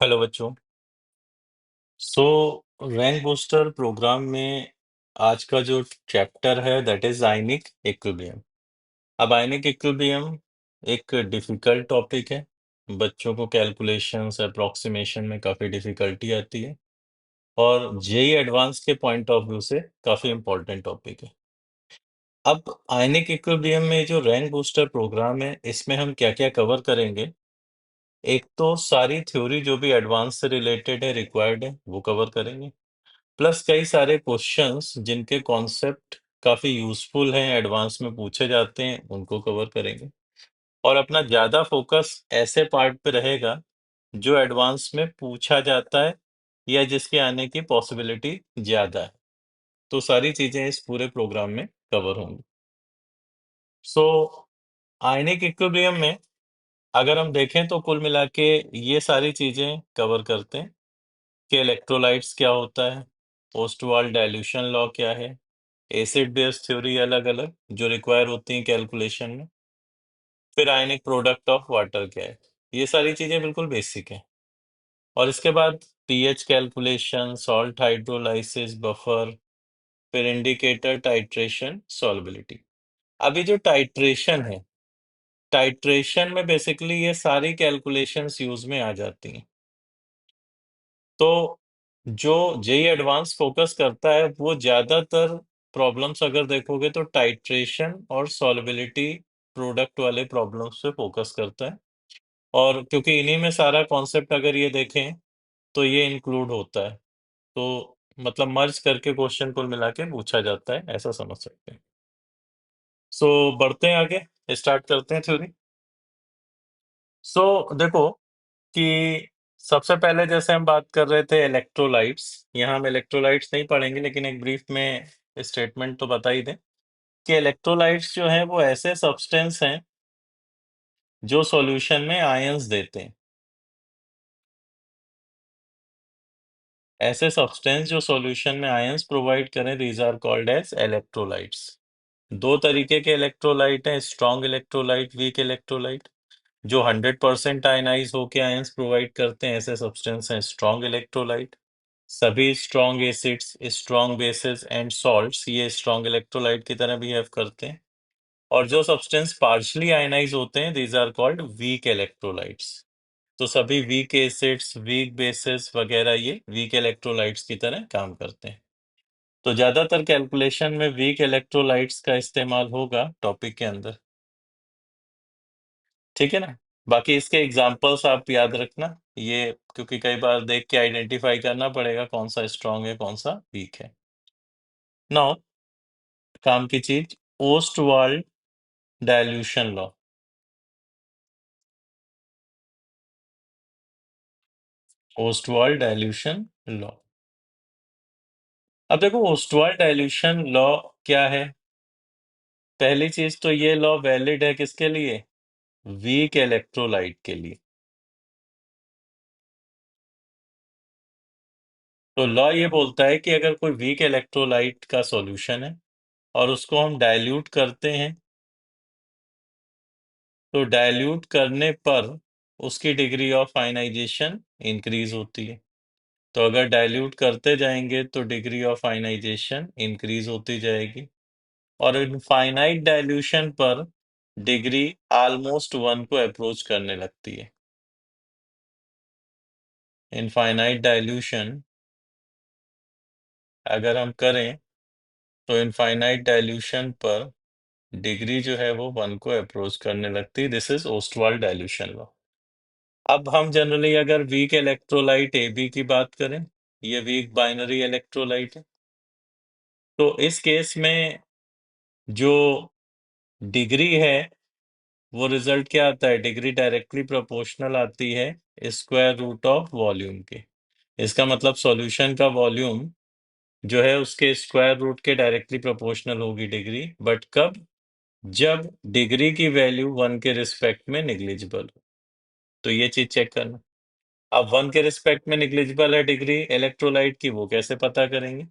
Hello बच्चों। सो rank booster programme में आज का जो चैप्टर है दैट इज आयनिक इक्विलिब्रियम। अब आयनिक इक्विलिब्रियम एक डिफिकल्ट टॉपिक है। बच्चों को कैलकुलेशंस अप्रोक्सीमेशन में काफ़ी डिफिकल्टी आती है और जेई एडवांस के पॉइंट ऑफ व्यू से काफ़ी इंपॉर्टेंट टॉपिक है। अब आयनिक इक्विलिब्रियम में जो रैंक बूस्टर प्रोग्राम है इसमें हम क्या क्या कवर करेंगे। एक तो सारी थ्योरी जो भी एडवांस से रिलेटेड है रिक्वायर्ड है वो कवर करेंगे, प्लस कई सारे क्वेश्चंस जिनके कॉन्सेप्ट काफी यूजफुल हैं, एडवांस में पूछे जाते हैं, उनको कवर करेंगे। और अपना ज्यादा फोकस ऐसे पार्ट पे रहेगा जो एडवांस में पूछा जाता है या जिसके आने की पॉसिबिलिटी ज्यादा है। तो सारी चीजें इस पूरे प्रोग्राम में कवर होंगी। सो आयनिक इक्विलिब्रियम में अगर हम देखें तो कुल मिला के ये सारी चीजें कवर करते हैं कि इलेक्ट्रोलाइट्स क्या होता है, पोस्ट-वाल डाइल्यूशन लॉ क्या है, एसिड बेस थ्योरी अलग अलग जो रिक्वायर होती हैं कैलकुलेशन में, फिर आयनिक प्रोडक्ट ऑफ वाटर क्या है। ये सारी चीजें बिल्कुल बेसिक हैं। और इसके बाद pH calculation, salt hydrolysis, buffer, फिर इंडिकेटर, टाइट्रेशन, सॉल्युबिलिटी। अभी जो टाइट्रेशन है, टाइट्रेशन में बेसिकली ये सारी कैलकुलेशंस यूज में आ जाती हैं। तो जो जेईई एडवांस फोकस करता है वो ज्यादातर प्रॉब्लम्स अगर देखोगे तो टाइट्रेशन और सॉल्युबिलिटी प्रोडक्ट वाले प्रॉब्लम्स पे फोकस करता है। और क्योंकि इन्हीं में सारा कॉन्सेप्ट अगर ये देखें तो ये इंक्लूड होता है। तो मतलब मर्ज करके क्वेश्चन कुल मिला के पूछा जाता है, ऐसा समझ सकते हैं। सो बढ़ते हैं आगे, स्टार्ट करते हैं थ्योरी। सो देखो कि सबसे पहले जैसे हम बात कर रहे थे इलेक्ट्रोलाइट्स, यहाँ हम इलेक्ट्रोलाइट्स नहीं पढ़ेंगे लेकिन एक ब्रीफ में स्टेटमेंट तो बता ही दें कि इलेक्ट्रोलाइट्स जो हैं वो ऐसे सब्सटेंस हैं जो सॉल्यूशन में आयंस देते हैं। ऐसे सब्सटेंस जो सॉल्यूशन में आयंस प्रोवाइड करें, these are called as electrolytes. दो तरीके के इलेक्ट्रोलाइट हैं, स्ट्रॉन्ग इलेक्ट्रोलाइट, वीक इलेक्ट्रोलाइट। जो 100% आयनाइज होके आयंस प्रोवाइड करते हैं ऐसे सब्सटेंस हैं स्ट्रॉन्ग इलेक्ट्रोलाइट। सभी strong acids, strong bases and salts ये स्ट्रॉन्ग इलेक्ट्रोलाइट की तरह बिहेव करते हैं। और जो सब्सटेंस पार्शली आयनाइज होते हैं these are called weak electrolytes. तो सभी वीक एसिड्स, वीक बेसेस वगैरह ये वीक इलेक्ट्रोलाइट्स की तरह काम करते हैं। तो ज्यादातर कैलकुलेशन में वीक इलेक्ट्रोलाइट्स का इस्तेमाल होगा टॉपिक के अंदर, ठीक है ना। बाकी इसके एग्जांपल्स आप याद रखना, ये क्योंकि कई बार देख के आइडेंटिफाई करना पड़ेगा कौन सा स्ट्रॉन्ग है कौन सा वीक है। नाउ काम की चीज, Ostwald dilution law. Ostwald dilution law. अब देखो ओस्टवाल्ड डाइल्यूशन लॉ क्या है। पहली चीज तो ये लॉ वैलिड है किसके लिए, वीक इलेक्ट्रोलाइट के लिए। तो लॉ ये बोलता है कि अगर कोई वीक इलेक्ट्रोलाइट का सॉल्यूशन है और उसको हम डाइल्यूट करते हैं तो डाइल्यूट करने पर उसकी डिग्री ऑफ आयनाइजेशन इंक्रीज होती है। तो अगर डाइल्यूट करते जाएंगे तो डिग्री ऑफ आयनाइजेशन इंक्रीज होती जाएगी और इनफाइनाइट डाइल्यूशन पर डिग्री ऑलमोस्ट 1 को अप्रोच करने लगती है। इनफाइनाइट डाइल्यूशन अगर हम करें तो इनफाइनाइट डाइल्यूशन पर डिग्री जो है वो 1 को अप्रोच करने लगती है। This is Ostwald dilution law. अब हम जनरली अगर वीक इलेक्ट्रोलाइट AB की बात करें, ये वीक बाइनरी इलेक्ट्रोलाइट है। तो इस केस में जो डिग्री है वो रिजल्ट क्या आता है, डिग्री डायरेक्टली प्रोपोर्शनल आती है स्क्वायर रूट ऑफ वॉल्यूम के। इसका मतलब सॉल्यूशन का वॉल्यूम जो है उसके स्क्वायर रूट के डायरेक्टली प्रोपोर्शनल होगी डिग्री, बट कब, जब डिग्री की वैल्यू 1 के रिस्पेक्ट में निग्लिजिबल हो। तो ये चीज चेक करना। अब 1 के रिस्पेक्ट में निग्लिजिबल है डिग्री इलेक्ट्रोलाइट की, वो कैसे पता करेंगे।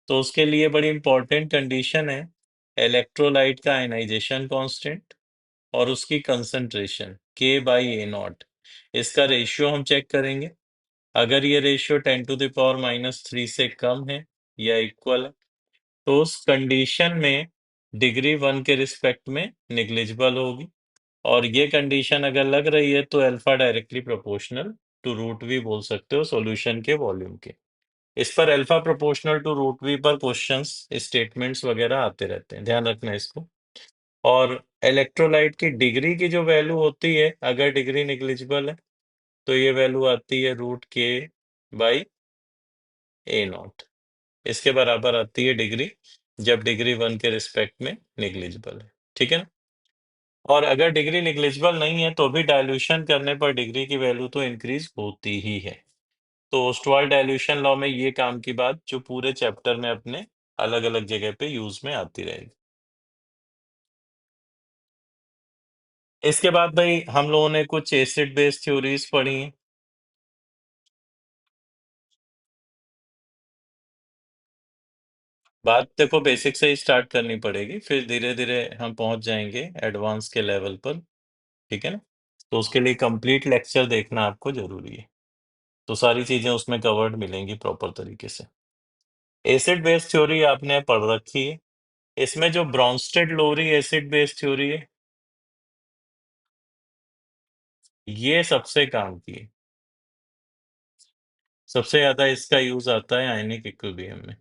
तो उसके लिए बड़ी इंपॉर्टेंट कंडीशन है इलेक्ट्रोलाइट का आयनाइजेशन कांस्टेंट और उसकी कंसंट्रेशन K/A0। इसका रेशियो हम चेक करेंगे। अगर ये रेशियो 10⁻³ से कम है या इक्वल है तो उस कंडीशन में डिग्री 1 के रिस्पेक्ट में निग्लिजिबल होगी। और ये कंडीशन अगर लग रही है तो alpha directly proportional to root v बोल सकते हो सॉल्यूशन के वॉल्यूम के। इस पर alpha proportional to root v पर क्वेश्चंस स्टेटमेंट्स वगैरह आते रहते हैं, ध्यान रखना इसको। और इलेक्ट्रोलाइट की डिग्री की जो वैल्यू होती है, अगर डिग्री निग्लिजिबल है तो ये वैल्यू आती है √K/A0। इसके बराबर आती है डिग्री, जब डिग्री 1 के रिस्पेक्ट में निग्लिजिबल है। ठीक है ना? और अगर डिग्री निग्लिजिबल नहीं है तो भी डाइल्यूशन करने पर डिग्री की वैल्यू तो इंक्रीज होती ही है। तो ओस्टवाल्ड डाइल्यूशन लॉ में ये काम की बात जो पूरे चैप्टर में अपने अलग अलग जगह पे यूज में आती रहेगी। इसके बाद भाई हम लोगों ने कुछ एसिड बेस थ्योरीज पढ़ी हैं। बात देखो बेसिक से ही स्टार्ट करनी पड़ेगी, फिर धीरे धीरे हम पहुंच जाएंगे एडवांस के लेवल पर। ठीक है ना? तो उसके लिए कंप्लीट लेक्चर देखना आपको जरूरी है, तो सारी चीजें उसमें कवर्ड मिलेंगी प्रॉपर तरीके से। एसिड बेस थ्योरी आपने पढ़ रखी है। इसमें जो ब्रॉन्स्टेड लोरी एसिड बेस थ्योरी है, ये सबसे काम की है। सबसे ज्यादा इसका यूज आता है आयनिक इक्विलिब्रियम में।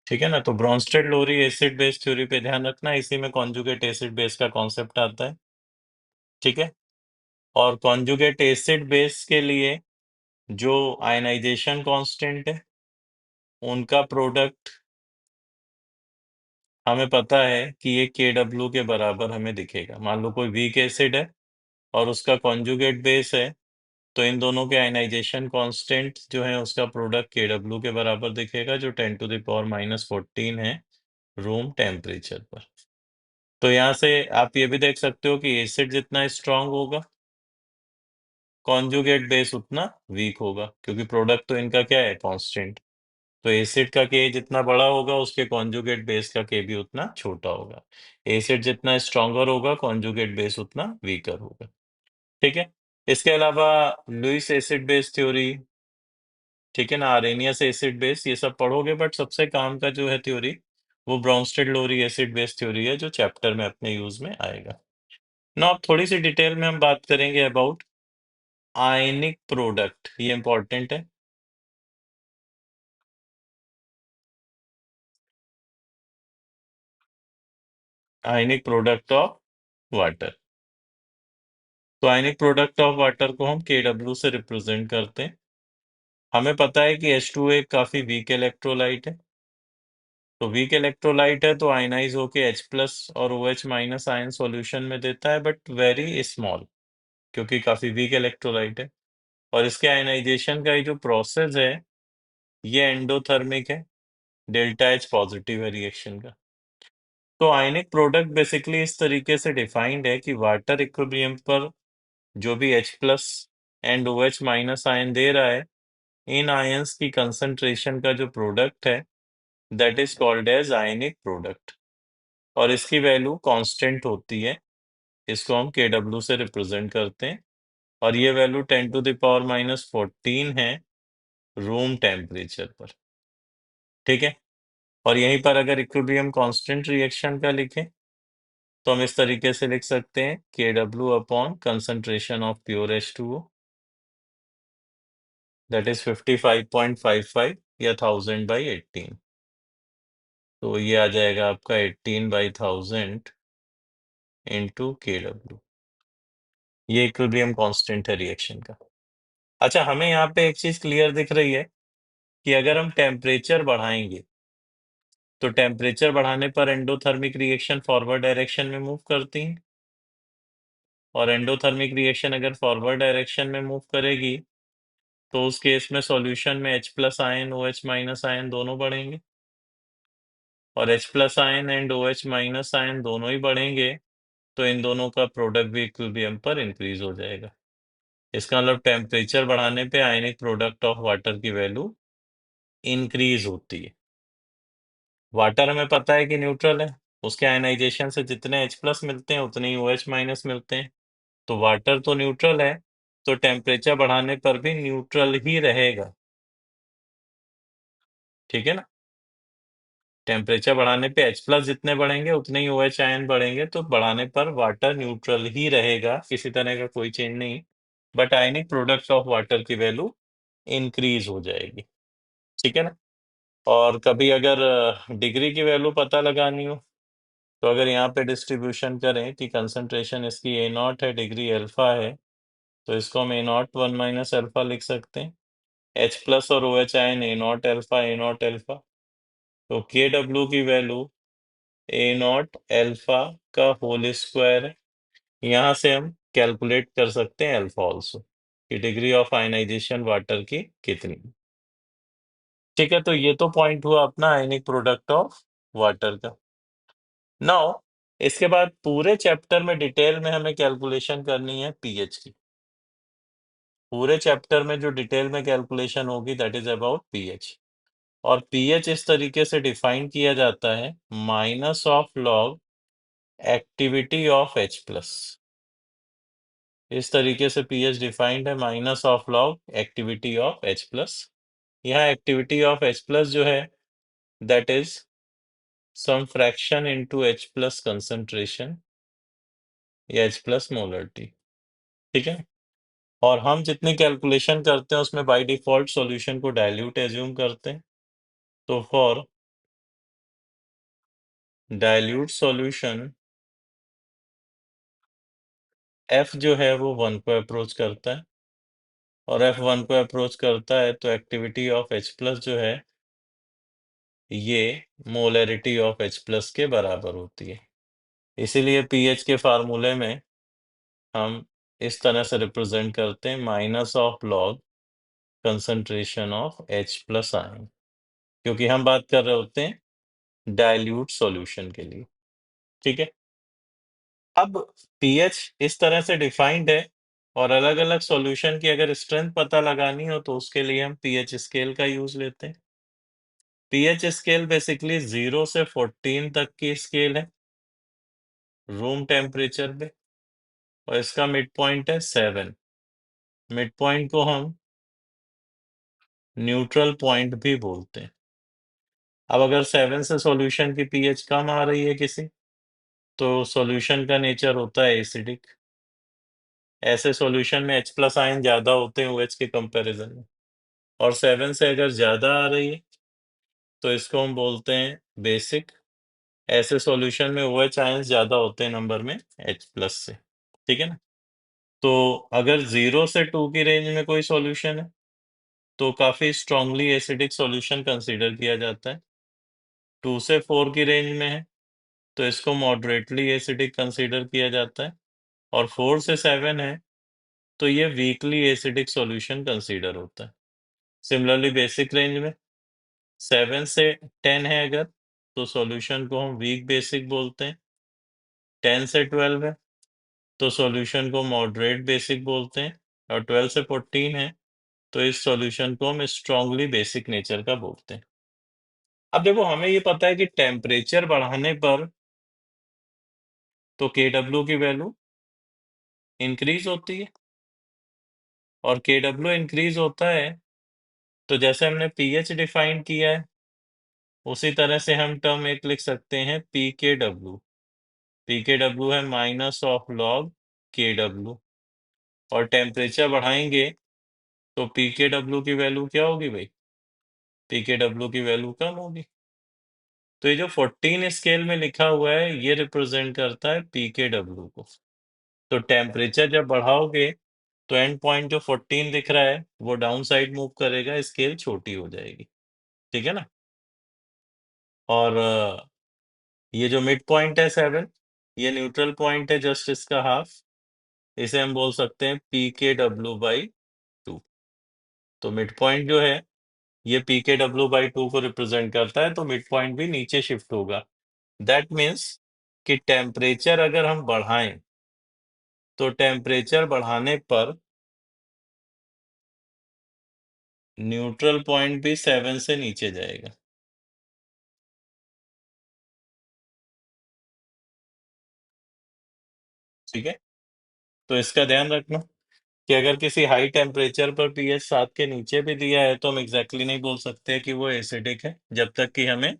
ठीक है ना? तो ब्रॉन्स्टेड लोरी एसिड बेस थ्योरी पे ध्यान रखना, इसी में कॉन्जुगेट एसिड बेस का कॉन्सेप्ट आता है। ठीक है? और कॉन्जुगेट एसिड बेस के लिए जो आयनाइजेशन कांस्टेंट है, उनका प्रोडक्ट हमें पता है कि ये KW के बराबर हमें दिखेगा। मान लो कोई वीक एसिड है और उसका कॉन्जुगेट बेस है, तो इन दोनों के आयनाइजेशन कांस्टेंट जो है उसका प्रोडक्ट KW के बराबर दिखेगा, जो 10⁻⁻14 है रूम टेम्परेचर पर। तो यहाँ से आप ये भी देख सकते हो कि एसिड जितना स्ट्रांग होगा, कॉन्जुगेट बेस उतना वीक होगा, क्योंकि प्रोडक्ट तो इनका क्या है, कांस्टेंट। तो एसिड का के जितना बड़ा होगा, उसके कॉन्जुगेट बेस का के भी उतना छोटा होगा। एसिड जितना स्ट्रॉन्गर होगा, कॉन्जुगेट बेस उतना वीकर होगा। ठीक है? इसके अलावा लुईस एसिड बेस थ्योरी, ठीक है ना, आरेनियस एसिड बेस, ये सब पढ़ोगे, बट सबसे काम का जो है थ्योरी, वो ब्रॉन्स्टेड लोरी एसिड बेस थ्योरी है, जो चैप्टर में अपने यूज में आएगा। ना अब थोड़ी सी डिटेल में हम बात करेंगे अबाउट आयनिक प्रोडक्ट, ये इंपॉर्टेंट है। Ionic product of water. तो आयनिक प्रोडक्ट ऑफ वाटर को हम KW से रिप्रेजेंट करते हैं। हमें पता है कि H2 एक काफी वीक इलेक्ट्रोलाइट है। तो वीक इलेक्ट्रोलाइट है तो आयनाइज होके H+ और OH- आयन सॉल्यूशन में देता है, बट वेरी स्मॉल, क्योंकि काफी वीक इलेक्ट्रोलाइट है। और इसके आयनाइजेशन का ये जो प्रोसेस है, ये एंडोथर्मिक है, डेल्टा H पॉजिटिव है रिएक्शन का। तो आयनिक प्रोडक्ट बेसिकली इस तरीके से डिफाइंड है कि वाटर इक्विलिब्रियम पर जो भी H+ एंड OH- आयन दे रहा है, इन आयंस की कंसंट्रेशन का जो प्रोडक्ट है, that is called as ionic product. और इसकी वैल्यू कांस्टेंट होती है, इसको हम KW से रिप्रेजेंट करते हैं। और ये वैल्यू 10⁻⁻14 है रूम टेम्परेचर पर। ठीक है? और यहीं पर अगर इक्विलिब्रियम कांस्टेंट रिएक्शन का लिखें, तो हम इस तरीके से लिख सकते हैं KW upon concentration of pure H2O, that is 55.55 या 1000/18। तो ये आ जाएगा आपका 18/1000 इंटू KW। ये इक्विलिब्रियम कांस्टेंट है रिएक्शन का। अच्छा, हमें यहाँ पे एक चीज क्लियर दिख रही है कि अगर हम टेम्परेचर बढ़ाएंगे, तो टेम्परेचर बढ़ाने पर एंडोथर्मिक रिएक्शन फॉरवर्ड डायरेक्शन में मूव करती है। और एंडोथर्मिक रिएक्शन अगर फॉरवर्ड डायरेक्शन में मूव करेगी, तो उस केस में सॉल्यूशन में H+ आयन OH- आयन दोनों बढ़ेंगे। और H+ ion and OH- ion दोनों ही बढ़ेंगे, तो इन दोनों का प्रोडक्ट भी इक्विलिब्रियम पर इंक्रीज हो जाएगा। इसका मतलब टेम्परेचर बढ़ाने पे आयनिक प्रोडक्ट ऑफ वाटर की वैल्यू इंक्रीज होती है। वाटर हमें पता है कि न्यूट्रल है, उसके आयनाइजेशन से जितने H प्लस मिलते हैं उतने ही OH माइनस मिलते हैं। तो वाटर तो न्यूट्रल है, तो टेम्परेचर बढ़ाने पर भी न्यूट्रल ही रहेगा, ठीक है ना। टेम्परेचर बढ़ाने पे H प्लस जितने बढ़ेंगे उतने ही OH आयन बढ़ेंगे, तो बढ़ाने पर वाटर न्यूट्रल ही रहेगा, किसी तरह का कोई चेंज नहीं। But ionic product of water की वैल्यू इंक्रीज हो जाएगी, ठीक है ना। और कभी अगर डिग्री की वैल्यू पता लगानी हो, तो अगर यहाँ पे डिस्ट्रीब्यूशन करें कि कंसंट्रेशन इसकी A0 है, डिग्री अल्फा है, तो इसको हम A0 1 माइनस अल्फा लिख सकते हैं। H प्लस और OH ion A0 alpha A0 alpha, तो KW की वैल्यू A0 अल्फा का होल स्क्वायर है। यहाँ से हम कैलकुलेट कर सकते हैं अल्फा ऑल्सो, कि डिग्री ऑफ आयनाइजेशन वाटर की कितनी। ठीक है, तो ये तो पॉइंट हुआ अपना आयनिक प्रोडक्ट ऑफ वाटर का। नाउ इसके बाद पूरे चैप्टर में डिटेल में हमें कैलकुलेशन करनी है पीएच की। पूरे चैप्टर में जो डिटेल में कैलकुलेशन होगी दैट इज अबाउट पीएच। और पीएच इस तरीके से डिफाइन किया जाता है, minus of log activity of H plus. इस तरीके से पीएच डिफाइंड है, minus of log activity of H plus. यहाँ एक्टिविटी ऑफ H प्लस जो है that is some fraction into H plus concentration या H प्लस मोलरिटी, ठीक है। और हम जितनी कैलकुलेशन करते हैं उसमें बाय डिफॉल्ट सॉल्यूशन को डाइल्यूट एज्यूम करते हैं। तो फॉर डाइल्यूट सॉल्यूशन F जो है वो 1 को अप्रोच करता है, और F 1 को अप्रोच करता है तो एक्टिविटी ऑफ H प्लस जो है ये मोलरिटी ऑफ H प्लस के बराबर होती है। इसीलिए पीएच के फार्मूले में हम इस तरह से रिप्रेजेंट करते हैं, minus of log concentration of H plus ion, क्योंकि हम बात कर रहे होते हैं डाइल्यूट सॉल्यूशन के लिए, ठीक है। अब पीएच इस तरह से डिफाइंड है, और अलग-अलग सॉल्यूशन की अगर स्ट्रेंथ पता लगानी हो तो उसके लिए हम पीएच स्केल का यूज लेते हैं। पीएच स्केल बेसिकली 0 से 14 तक की स्केल है रूम टेम्परेचर पे, और इसका मिड पॉइंट है 7। मिड पॉइंट को हम न्यूट्रल पॉइंट भी बोलते हैं। अब अगर 7 से सॉल्यूशन की पीएच कम आ रही है किसी, तो सॉल्यूशन का नेचर होता है एसिडिक। ऐसे सॉल्यूशन में H प्लस आयन ज्यादा होते हैं OH के कंपैरिजन में, और 7 से अगर ज्यादा आ रही है तो इसको हम बोलते हैं बेसिक। ऐसे सॉल्यूशन में OH आयन ज्यादा होते हैं नंबर में H प्लस से, ठीक है ना। तो अगर 0 से 2 की रेंज में कोई सॉल्यूशन है तो काफी स्ट्रांगली एसिडिक सॉल्यूशन कंसीडर किया जाता है। 2 से 4 की रेंज में है तो इसको मॉडरेटली एसिडिक कंसीडर किया जाता है, और 4 से 7 है तो ये वीकली एसिडिक सॉल्यूशन कंसीडर होता है। सिमिलरली बेसिक रेंज में 7 से 10 है अगर, तो सॉल्यूशन को हम वीक बेसिक बोलते हैं। 10 से 12 है तो सॉल्यूशन को मॉडरेट बेसिक बोलते हैं, और 12 से 14 है तो इस सॉल्यूशन को हम स्ट्रांगली बेसिक नेचर का बोलते हैं। अब देखो, हमें ये पता है कि टेम्परेचर बढ़ाने पर तो KW की वैल्यू इंक्रीज होती है, और KW इंक्रीज होता है तो जैसे हमने पीएच डिफाइन किया है उसी तरह से हम टर्म एक लिख सकते हैं PKW। PKW है माइनस ऑफ लॉग KW, और टेम्परेचर बढ़ाएंगे तो PKW की वैल्यू क्या होगी भाई? PKW की वैल्यू कम होगी। तो ये जो 14 स्केल में लिखा हुआ है ये रिप्रेजेंट करता है PKW को। तो टेम्परेचर जब बढ़ाओगे तो एंड पॉइंट जो 14 दिख रहा है वो डाउन साइड मूव करेगा, स्केल छोटी हो जाएगी, ठीक है ना। और ये जो मिड पॉइंट है 7, ये न्यूट्रल पॉइंट है जस्ट इसका हाफ, इसे हम बोल सकते हैं PKW/2। तो मिड पॉइंट जो है ये PKW/2 को रिप्रेजेंट करता है, तो मिड पॉइंट भी नीचे शिफ्ट होगा। दैट मीन्स कि टेम्परेचर अगर हम बढ़ाएं तो टेम्परेचर बढ़ाने पर न्यूट्रल पॉइंट भी 7 से नीचे जाएगा। ठीक है, तो इसका ध्यान रखना कि अगर किसी हाई टेम्परेचर पर पीएच 7 के नीचे भी दिया है तो हम एग्जैक्टली नहीं बोल सकते कि वो एसिडिक है जब तक कि हमें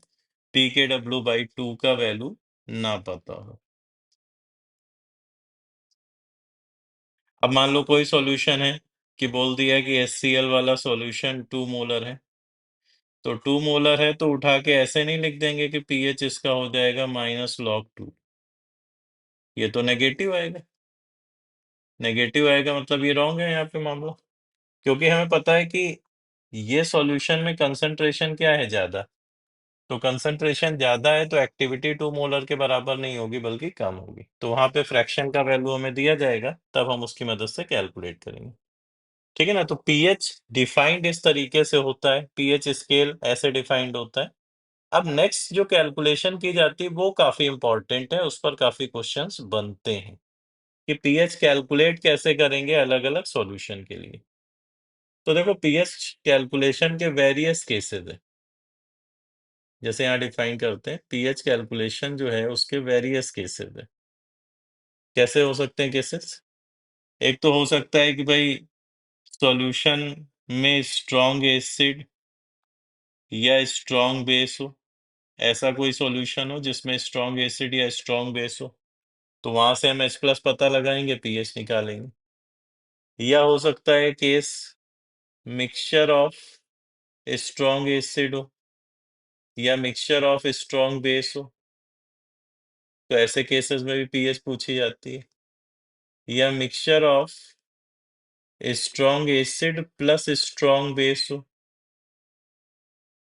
pKw/2 का वैल्यू ना पता हो। अब मान लो कोई सॉल्यूशन है कि बोल दिया कि HCl वाला सॉल्यूशन 2 मोलर है, तो 2 मोलर है तो उठा के ऐसे नहीं लिख देंगे कि पीएच इसका हो जाएगा -log 2। ये तो नेगेटिव आएगा। नेगेटिव आएगा मतलब ये रॉन्ग है यहाँ पे मामला, क्योंकि हमें पता है कि ये सॉल्यूशन में कंसंट्रेशन क्या है ज्यादा, तो कंसंट्रेशन ज्यादा है तो एक्टिविटी 2 मोलर के बराबर नहीं होगी बल्कि कम होगी, तो वहां पे फ्रैक्शन का वैल्यू हमें दिया जाएगा, तब हम उसकी मदद से कैलकुलेट करेंगे। ठीक है ना, तो पीएच डिफाइंड इस तरीके से होता है, पीएच स्केल ऐसे डिफाइंड होता है। अब नेक्स्ट जो कैलकुलेशन की जाती है वो काफी इंपॉर्टेंट है, उस पर काफी क्वेश्चंस बनते हैं कि पीएच कैलकुलेट कैसे करेंगे अलग अलग सॉल्यूशन के लिए। तो देखो पीएच कैलकुलेशन के वेरियस केसेस है, जैसे यहाँ डिफाइन करते हैं पीएच कैलकुलेशन जो है उसके वेरियस केसेस है। कैसे हो सकते हैं केसेस? एक तो हो सकता है कि भाई सॉल्यूशन में स्ट्रॉन्ग एसिड या स्ट्रॉन्ग बेस हो, ऐसा कोई सॉल्यूशन हो जिसमें स्ट्रॉन्ग एसिड या स्ट्रॉन्ग बेस हो, तो वहां से हम H+ पता लगाएंगे, पीएच निकालेंगे। या हो सकता है case mixture of strong acid हो या मिक्सचर ऑफ स्ट्रॉन्ग बेस हो, तो ऐसे केसेस में भी पीएच पूछी जाती है। या mixture of strong acid plus strong base हो,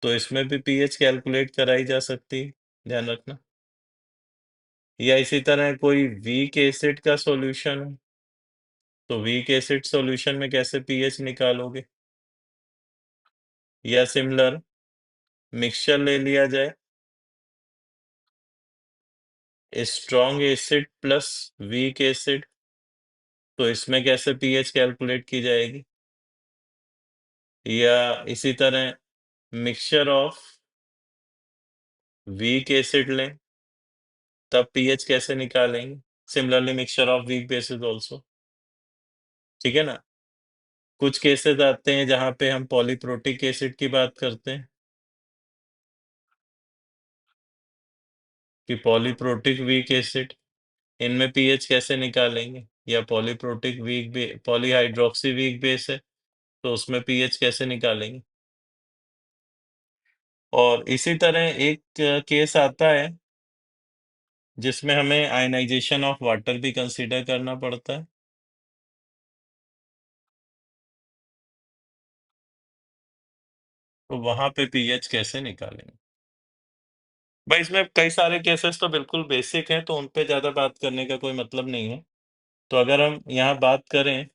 तो इसमें भी पीएच कैलकुलेट कराई जा सकती है, ध्यान रखना। या इसी तरह कोई वीक एसिड का सॉल्यूशन हो, तो वीक एसिड सॉल्यूशन में कैसे पीएच निकालोगे? या सिमिलर मिक्सचर ले लिया जाए strong acid plus weak acid, तो इसमें कैसे पीएच कैलकुलेट की जाएगी? या इसी तरह मिक्सचर ऑफ वीक एसिड लें, तब पीएच कैसे निकालेंगे? Similarly mixture of weak bases also. ठीक है ना, कुछ केसेस आते हैं जहां पे हम पॉलीप्रोटिक एसिड की बात करते हैं कि पॉलीप्रोटिक वीक एसिड, इनमें पीएच कैसे निकालेंगे? या polyprotic weak polyhydroxy weak base है, तो उसमें पीएच कैसे निकालेंगे? और इसी तरह एक केस आता है जिसमें हमें आयनाइजेशन ऑफ वाटर भी कंसीडर करना पड़ता है। तो वहां पे पीएच कैसे निकालेंगे? भाई इसमें कई सारे केसेस तो बिल्कुल बेसिक हैं, तो उन पे ज्यादा बात करने का कोई मतलब नहीं है। तो अगर हम यहाँ बात करें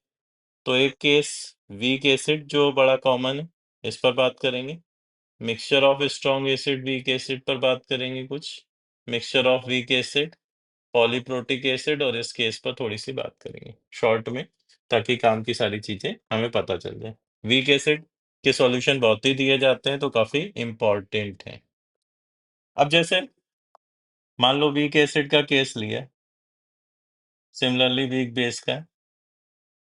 तो एक केस वीक एसिड जो बड़ा कॉमन है, इस पर बात करेंगे। Mixture of strong acid weak acid पर बात करेंगे कुछ। Mixture of weak acid polyprotic acid, और इस केस पर थोड़ी सी बात करेंगे शॉर्ट में, ताकि काम की सारी चीजें हमें पता चल जाए। वीक एसिड के सॉल्यूशन बहुत ही दिए जाते हैं तो काफी इंपॉर्टेंट है। अब जैसे मान लो वीक एसिड का केस लिया, सिमिलरली वीक बेस का,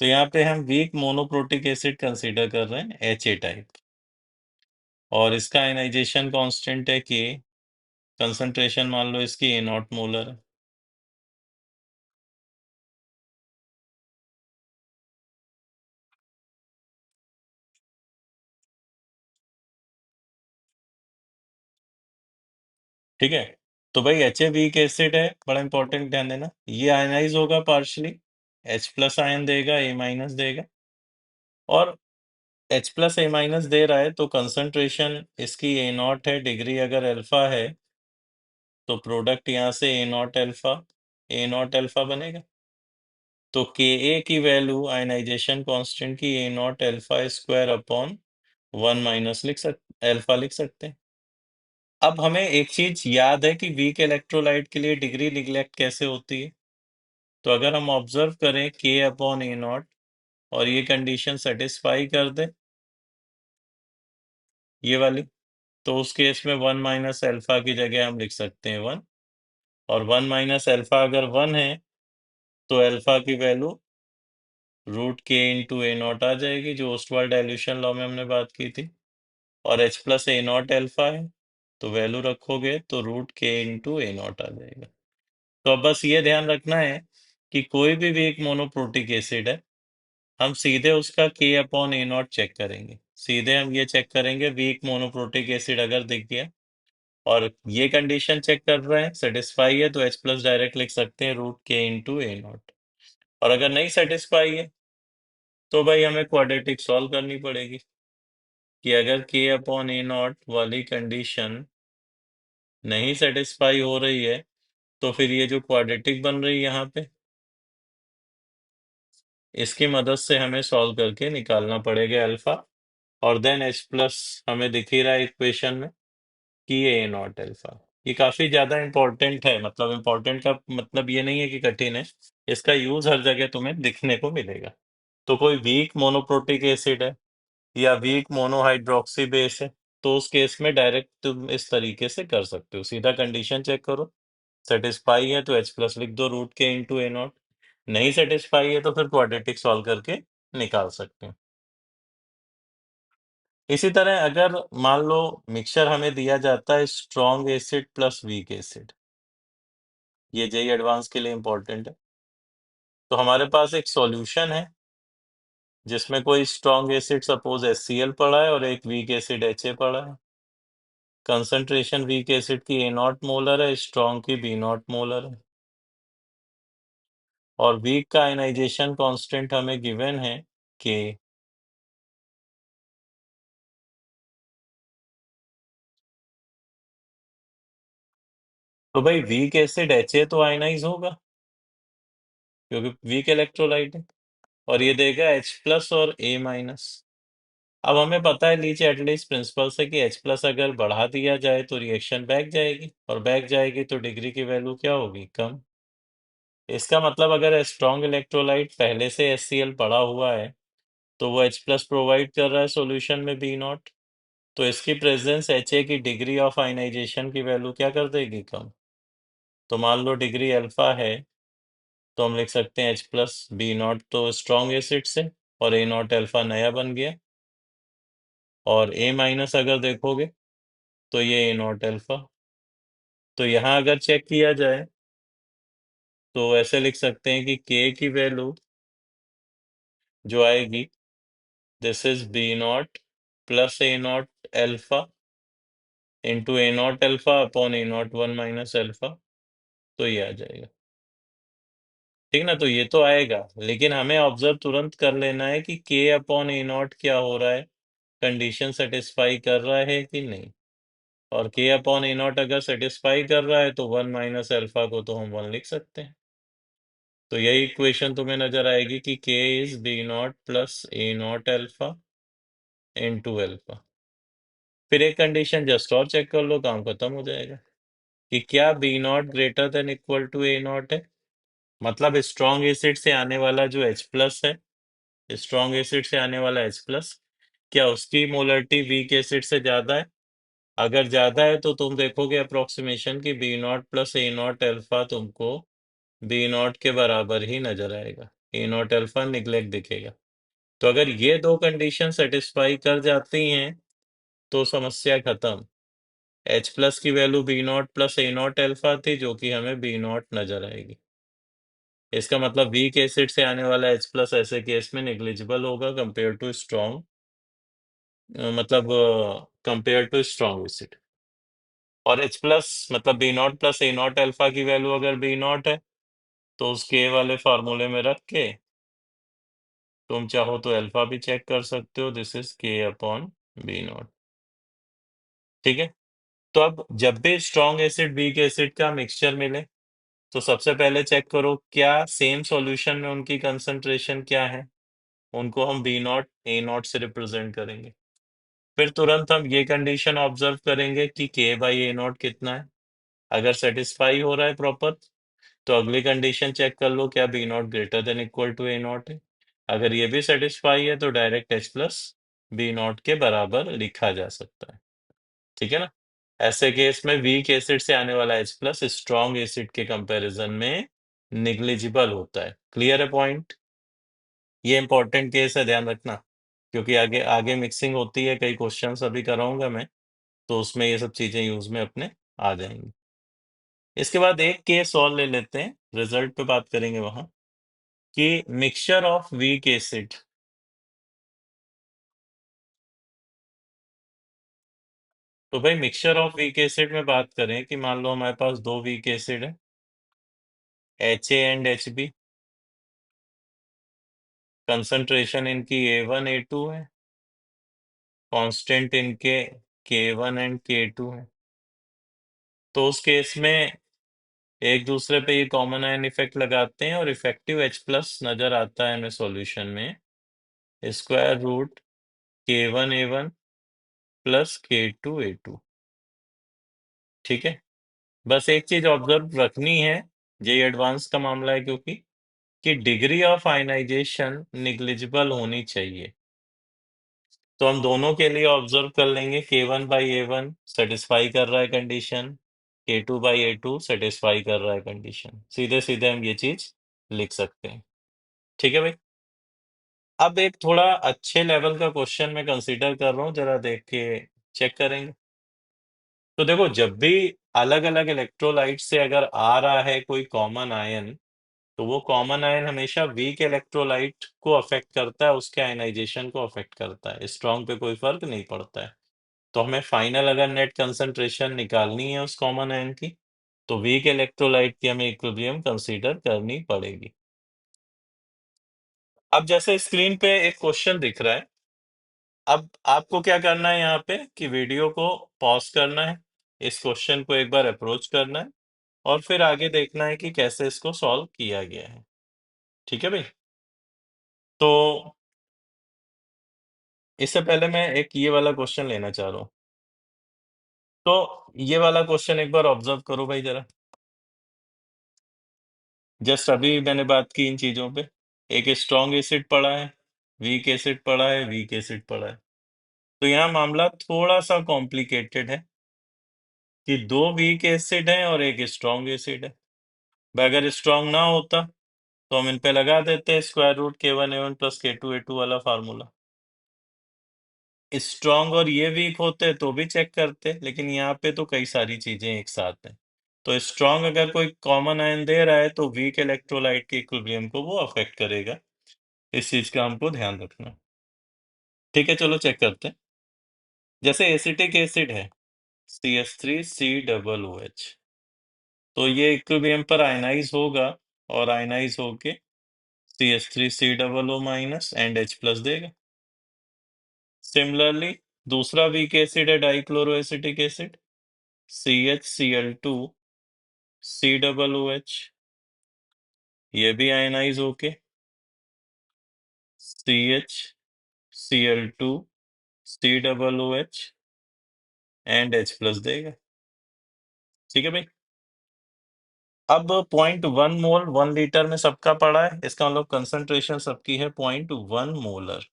तो यहाँ पे हम वीक मोनोप्रोटिक एसिड कंसीडर कर रहे हैं HA टाइप, और इसका आयनाइजेशन कांस्टेंट है K, कंसंट्रेशन मान लो इसकी A0 मोलर है। ठीक है, तो भाई HA वीक एसिड है, बड़ा इंपॉर्टेंट ध्यान देना, ये आयनाइज होगा पार्शली, H+ आयन देगा, A- देगा, और H+A- दे रहा है तो कंसंट्रेशन इसकी A0 है, डिग्री अगर अल्फा है तो प्रोडक्ट यहाँ से A0 अल्फा बनेगा। तो Ka की वैल्यू आयनाइजेशन कांस्टेंट की A0 alpha square upon 1 minus alpha लिख सकते हैं। अब हमें एक चीज याद है कि वीक इलेक्ट्रोलाइट के लिए डिग्री निगलेक्ट कैसे होती है, तो अगर हम ऑब्जर्व करें K/A0 और ये कंडीशन सेटिस्फाई कर दे, ये वाली, तो उस केस में 1 माइनस अल्फा की जगह हम लिख सकते हैं 1, और 1 माइनस अल्फा अगर 1 है तो अल्फा की वैल्यू रूट के इंटू ए नॉट आ जाएगी, जो ओस्टवाल डाइल्यूशन लॉ में हमने बात की थी। और H plus a naught alpha है, तो वैल्यू रखोगे तो रूट के इंटू ए नॉट आ जाएगा। तो अब बस ये ध्यान रखना है कि कोई भी वीक मोनोप्रोटिक एसिड है, हम सीधे उसका के अपॉन ए नॉट चेक करेंगे। सीधे हम ये चेक करेंगे, वीक मोनोप्रोटिक एसिड अगर दिख गया और ये कंडीशन चेक कर रहे हैं, सेटिस्फाई है, तो एच प्लस डायरेक्ट लिख सकते हैं रूट के इंटू ए नॉट। और अगर नहीं सेटिस्फाई है तो भाई हमें क्वाड्रेटिक सॉल्व करनी पड़ेगी कि अगर के अपॉन ए नॉट वाली कंडीशन नहीं सेटिस्फाई हो रही है तो फिर ये जो क्वाड्रेटिक बन रही है यहाँ पे, इसकी मदद से हमें सॉल्व करके निकालना पड़ेगा अल्फा। और देन एच प्लस हमें दिख ही रहा है इक्वेशन में कि ये ए नॉट अल्फा। ये काफी ज्यादा इंपॉर्टेंट है, मतलब इंपॉर्टेंट का मतलब ये नहीं है कि कठिन है, इसका यूज हर जगह तुम्हें दिखने को मिलेगा। तो कोई वीक मोनोप्रोटिक एसिड है या वीक मोनोहाइड्रोक्सी बेस है, तो उस केस में डायरेक्ट तुम इस तरीके से कर सकते हो, सीधा कंडीशन चेक करो, सेटिस्फाई है तो एच प्लस लिख दो रूट के इंटू ए नॉट, नहीं सेटिस्फाई है तो फिर क्वाड्रेटिक सॉल्व करके निकाल सकते हैं। इसी तरह अगर मान लो मिक्सचर हमें दिया जाता है strong acid plus weak acid, ये जेई एडवांस के लिए इंपॉर्टेंट है, तो हमारे पास एक सॉल्यूशन है जिसमें कोई स्ट्रॉन्ग एसिड सपोज HCl पड़ा है और एक वीक एसिड HA पड़ा है। कंसंट्रेशन वीक एसिड की ए नॉट मोलर है, स्ट्रॉन्ग की बी नॉट मोलर है, और वीक का आयनाइजेशन कांस्टेंट हमें गिवन है के। तो भाई वीक एसिड HA तो आयनाइज होगा क्योंकि वीक इलेक्ट्रोलाइट है, और ये देगा H प्लस और A माइनस। अब हमें पता है लीच एटलीस्ट प्रिंसिपल से कि H प्लस अगर बढ़ा दिया जाए तो रिएक्शन बैक जाएगी, और बैक जाएगी तो डिग्री की वैल्यू क्या होगी, कम। इसका मतलब अगर स्ट्रॉन्ग इलेक्ट्रोलाइट पहले से HCl पड़ा हुआ है तो वो H प्लस प्रोवाइड कर रहा है सॉल्यूशन में B नॉट, तो इसकी प्रेजेंस HA की डिग्री ऑफ आयनाइजेशन की वैल्यू क्या कर देगी, कम। तो मान लो डिग्री अल्फा है, तो हम लिख सकते हैं H प्लस बी नॉट तो स्ट्रॉन्ग एसिड से, और ए नॉट अल्फा नया बन गया, और ए माइनस अगर देखोगे तो ये ए नॉट अल्फा। तो यहाँ अगर चेक किया जाए तो ऐसे लिख सकते हैं कि के की वैल्यू जो आएगी, this is b naught plus a naught alpha into a naught alpha upon a naught one minus alpha, तो ये आ जाएगा। ठीक ना, तो ये तो आएगा, लेकिन हमें ऑब्जर्व तुरंत कर लेना है कि के अपॉन ए नॉट क्या हो रहा है, कंडीशन सेटिस्फाई कर रहा है कि नहीं। और के अपॉन ए नॉट अगर सेटिस्फाई कर रहा है तो वन माइनस अल्फा को तो हम वन लिख सकते हैं। तो यही इक्वेशन तुम्हें नजर आएगी कि k is b naught plus a naught alpha into alpha. फिर एक कंडीशन जस्ट और चेक कर लो, काम खत्म हो जाएगा कि क्या b naught greater than equal to a naught है। मतलब स्ट्रॉन्ग एसिड से आने वाला जो H प्लस है, स्ट्रॉन्ग एसिड से आने वाला H प्लस, क्या उसकी मोलरिटी वीक एसिड से ज्यादा है। अगर ज्यादा है तो तुम देखोगे अप्रोक्सीमेशन की b naught plus a naught alpha तुमको बी नॉट के बराबर ही नजर आएगा, ए नॉट अल्फा निगलेक्ट दिखेगा। तो अगर ये दो कंडीशन सेटिस्फाई कर जाती हैं तो समस्या खत्म। H प्लस की value b naught plus a naught alpha थी, जो कि हमें बी नॉट नजर आएगी। इसका मतलब वीक एसिड से आने वाला H प्लस ऐसे केस में नेग्लिजिबल होगा कंपेयर टू स्ट्रॉन्ग, मतलब कंपेयर टू स्ट्रॉन्ग एसिड। और H प्लस मतलब b naught plus a naught alpha की वैल्यू अगर बी नॉट है तो उस के वाले फार्मूले में रख के तुम चाहो तो अल्फा भी चेक कर सकते हो, दिस इज के अपॉन बी नॉट। ठीक है, तो अब जब भी स्ट्रॉन्ग एसिड वीक एसिड का मिक्सचर मिले तो सबसे पहले चेक करो क्या सेम सॉल्यूशन में उनकी कंसंट्रेशन क्या है, उनको हम बी नॉट ए नॉट से रिप्रेजेंट करेंगे। फिर तुरंत हम ये कंडीशन ऑब्जर्व करेंगे कि के बाई ए नॉट कितना है। अगर सेटिस्फाई हो रहा है प्रॉपर तो अगली कंडीशन चेक कर लो क्या b naught greater than equal to a naught है। अगर ये भी सेटिस्फाई है तो direct H plus b naught के बराबर लिखा जा सकता है। ठीक है ना, ऐसे केस में वीक एसिड से आने वाला H प्लस स्ट्रॉन्ग एसिड के कंपैरिजन में निग्लिजिबल होता है। क्लियर है पॉइंट? ये इंपॉर्टेंट केस है, ध्यान रखना, क्योंकि आगे आगे मिक्सिंग होती है, कई क्वेश्चंस अभी कराऊंगा मैं, तो उसमें ये सब चीजें यूज में अपने आ जाएंगी। इसके बाद एक केस और ले लेते हैं, रिजल्ट पे बात करेंगे वहां, कि मिक्सचर ऑफ वीक एसिड। तो भाई मिक्सचर ऑफ वीक एसिड में बात करें कि मान लो हमारे पास दो वीक एसिड है, H A and H B, concentration इनकी A1 A2 है, कांस्टेंट इनके K1 एंड K2 है। तो उस केस में एक दूसरे पे ये कॉमन आयन इफेक्ट लगाते हैं और इफेक्टिव H प्लस नजर आता है हमें सॉल्यूशन में, square root K1A1 plus K2A2। ठीक है, बस एक चीज ऑब्जर्व रखनी है, ये एडवांस का मामला है क्योंकि, कि डिग्री ऑफ आयनाइजेशन निग्लिजिबल होनी चाहिए। तो हम दोनों के लिए ऑब्जर्व कर लेंगे, K1/A1 सेटिस्फाई कर रहा है कंडीशन, K2/A2 सेटिस्फाई कर रहा है कंडीशन, सीधे सीधे हम ये चीज लिख सकते हैं। ठीक है भाई, अब एक थोड़ा अच्छे लेवल का क्वेश्चन मैं कंसीडर कर रहा हूँ, जरा देख के चेक करेंगे। तो देखो, जब भी अलग अलग इलेक्ट्रोलाइट से अगर आ रहा है कोई कॉमन आयन, तो वो कॉमन आयन हमेशा वीक इलेक्ट्रोलाइट को अफेक्ट करता है, उसके आयनाइजेशन को अफेक्ट करता है, स्ट्रॉन्ग पे कोई फर्क नहीं पड़ता है। तो हमें फाइनल अगर नेट कंसंट्रेशन निकालनी है उस कॉमन आयन की, तो वीक इलेक्ट्रोलाइट की हमें इक्विलिब्रियम कंसीडर करनी पड़ेगी। अब जैसे स्क्रीन पे एक क्वेश्चन दिख रहा है, अब आपको क्या करना है यहाँ पे कि वीडियो को पॉज करना है, इस क्वेश्चन को एक बार अप्रोच करना है, और फिर आगे देखना है कि कैसे इसको सॉल्व किया गया है। ठीक है भाई, तो इससे पहले मैं एक ये वाला क्वेश्चन लेना चाह रहा हूँ। तो ये वाला क्वेश्चन एक बार ऑब्जर्व करो भाई जरा, जस्ट अभी मैंने बात की इन चीजों पे, एक स्ट्रॉन्ग एसिड पड़ा है, वीक एसिड पड़ा है, वीक एसिड पड़ा है। तो यहाँ मामला थोड़ा सा कॉम्प्लिकेटेड है, कि दो वीक एसिड हैं और एक स्ट्रॉन्ग एसिड है। भाई अगर स्ट्रॉन्ग ना होता तो हम इन पे लगा देते square root K1A1 plus K2A2 वाला फार्मूला। स्ट्रॉन्ग और ये वीक होते तो भी चेक करते, लेकिन यहाँ पे तो कई सारी चीजें एक साथ हैं। तो स्ट्रॉन्ग अगर कोई कॉमन आयन दे रहा है तो वीक इलेक्ट्रोलाइट के इक्विलिब्रियम को वो अफेक्ट करेगा, इस चीज का हमको ध्यान रखना है। ठीक है, चलो चेक करते हैं। जैसे एसिटिक एसिड है CH3C OOH, तो ये इक्विलिब्रियम पर आयनाइज होगा और आयनाइज होके CH3COO minus and H plus देगा। सिमिलरली दूसरा वीक एसिड है डाइक्लोरोएसिटिक एसिड CHCl2COOH, ये भी आयनाइज होके CHCl2COOH एंड H प्लस देगा। ठीक है भाई, अब 0.1 मोल 1 लीटर में सबका पड़ा है, इसका मतलब कंसंट्रेशन सबकी है 0.1 मोलर।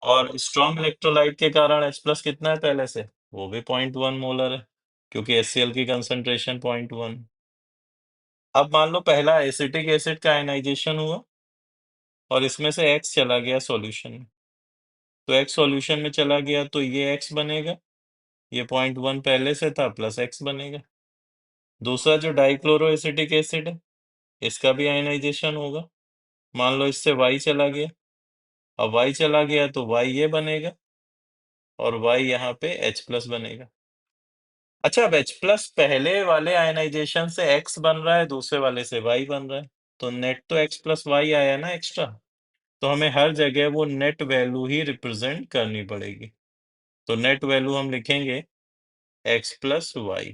और स्ट्रॉन्ग इलेक्ट्रोलाइट के कारण H प्लस कितना है पहले से, वो भी 0.1 मोलर है, क्योंकि HCl की कंसंट्रेशन 0.1। अब मान लो पहला एसिटिक एसिड का आयनाइजेशन हुआ और इसमें से X चला गया सॉल्यूशन में, तो X सॉल्यूशन में चला गया तो ये X बनेगा, ये 0.1 पहले से था प्लस X बनेगा। दूसरा जो डाइक्लोरो एसिटिक एसिड है, इसका भी आयनाइजेशन होगा, मान लो इससे Y चला गया, अब Y चला गया तो Y ये बनेगा और Y यहाँ पे H प्लस बनेगा। अच्छा, अब H प्लस पहले वाले आयनाइजेशन से X बन रहा है, दूसरे वाले से Y बन रहा है, तो नेट तो X प्लस Y आया ना एक्स्ट्रा, तो हमें हर जगह वो नेट वैल्यू ही रिप्रेजेंट करनी पड़ेगी। तो नेट वैल्यू हम लिखेंगे X प्लस वाई।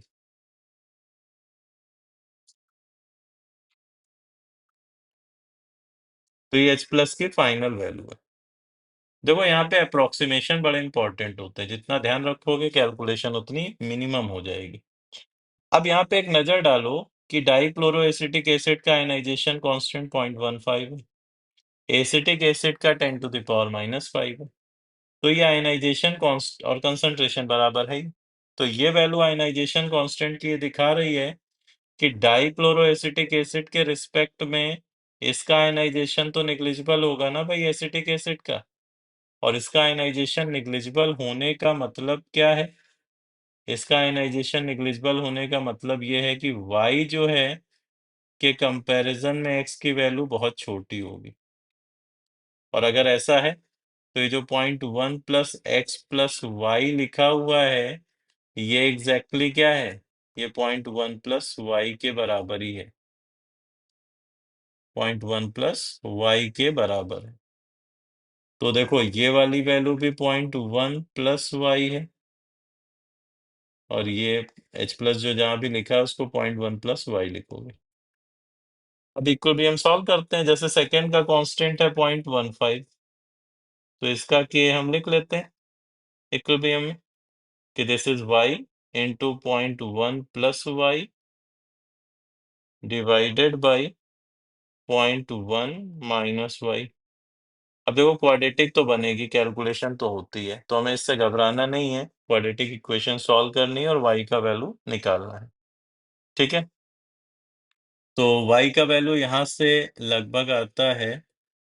तो ये H प्लस की फाइनल वैल्यू है। देखो यहाँ पे अप्रोक्सीमेशन बड़े इंपॉर्टेंट होते हैं, जितना ध्यान रखोगे कैलकुलेशन उतनी मिनिमम हो जाएगी। अब यहाँ पे एक नजर डालो कि डाइक्लोरोएसिटिक एसिड का आयनाइजेशन कांस्टेंट 0.15 है, एसिटिक एसिड का 10⁻⁻5 है, तो ये आयनाइजेशन कॉन्स्ट और कंसंट्रेशन बराबर है ही। तो ये वैल्यू आयनाइजेशन कांस्टेंट की ये दिखा रही है कि डाइक्लोरोएसिटिक एसिड के रिस्पेक्ट में इसका आयनाइजेशन तो नेग्लिजिबल होगा ना भाई एसिटिक एसिड का। और इसका आयनाइजेशन नेग्लिजिबल होने का मतलब क्या है? इसका आयनाइजेशन नेग्लिजिबल होने का मतलब ये है कि y जो है के कंपैरिजन में x की वैल्यू बहुत छोटी होगी। और अगर ऐसा है तो ये जो 0.1 प्लस एक्स प्लस वाई लिखा हुआ है ये एग्जैक्टली क्या है? ये 0.1 प्लस वाई के बराबर ही है। 0.1 प्लस वाई के बराबर है। तो देखो ये वाली वैल्यू भी 0.1 प्लस वाई है और ये H प्लस जो जहां भी लिखा है उसको 0.1 प्लस वाई लिखोगे। अब इक्विलिब्रियम सॉल्व करते हैं। जैसे सेकेंड का कांस्टेंट है 0.15 तो इसका के हम लिख लेते हैं इक्विलिब्रियम में कि this is y into 0.1 plus y divided by 0.1 minus y. अब देखो क्वाड्रेटिक तो बनेगी, कैलकुलेशन तो होती है, तो हमें इससे घबराना नहीं है। क्वाड्रेटिक इक्वेशन सॉल्व करनी है और y का वैल्यू निकालना है। ठीक है, तो y का वैल्यू यहाँ से लगभग आता है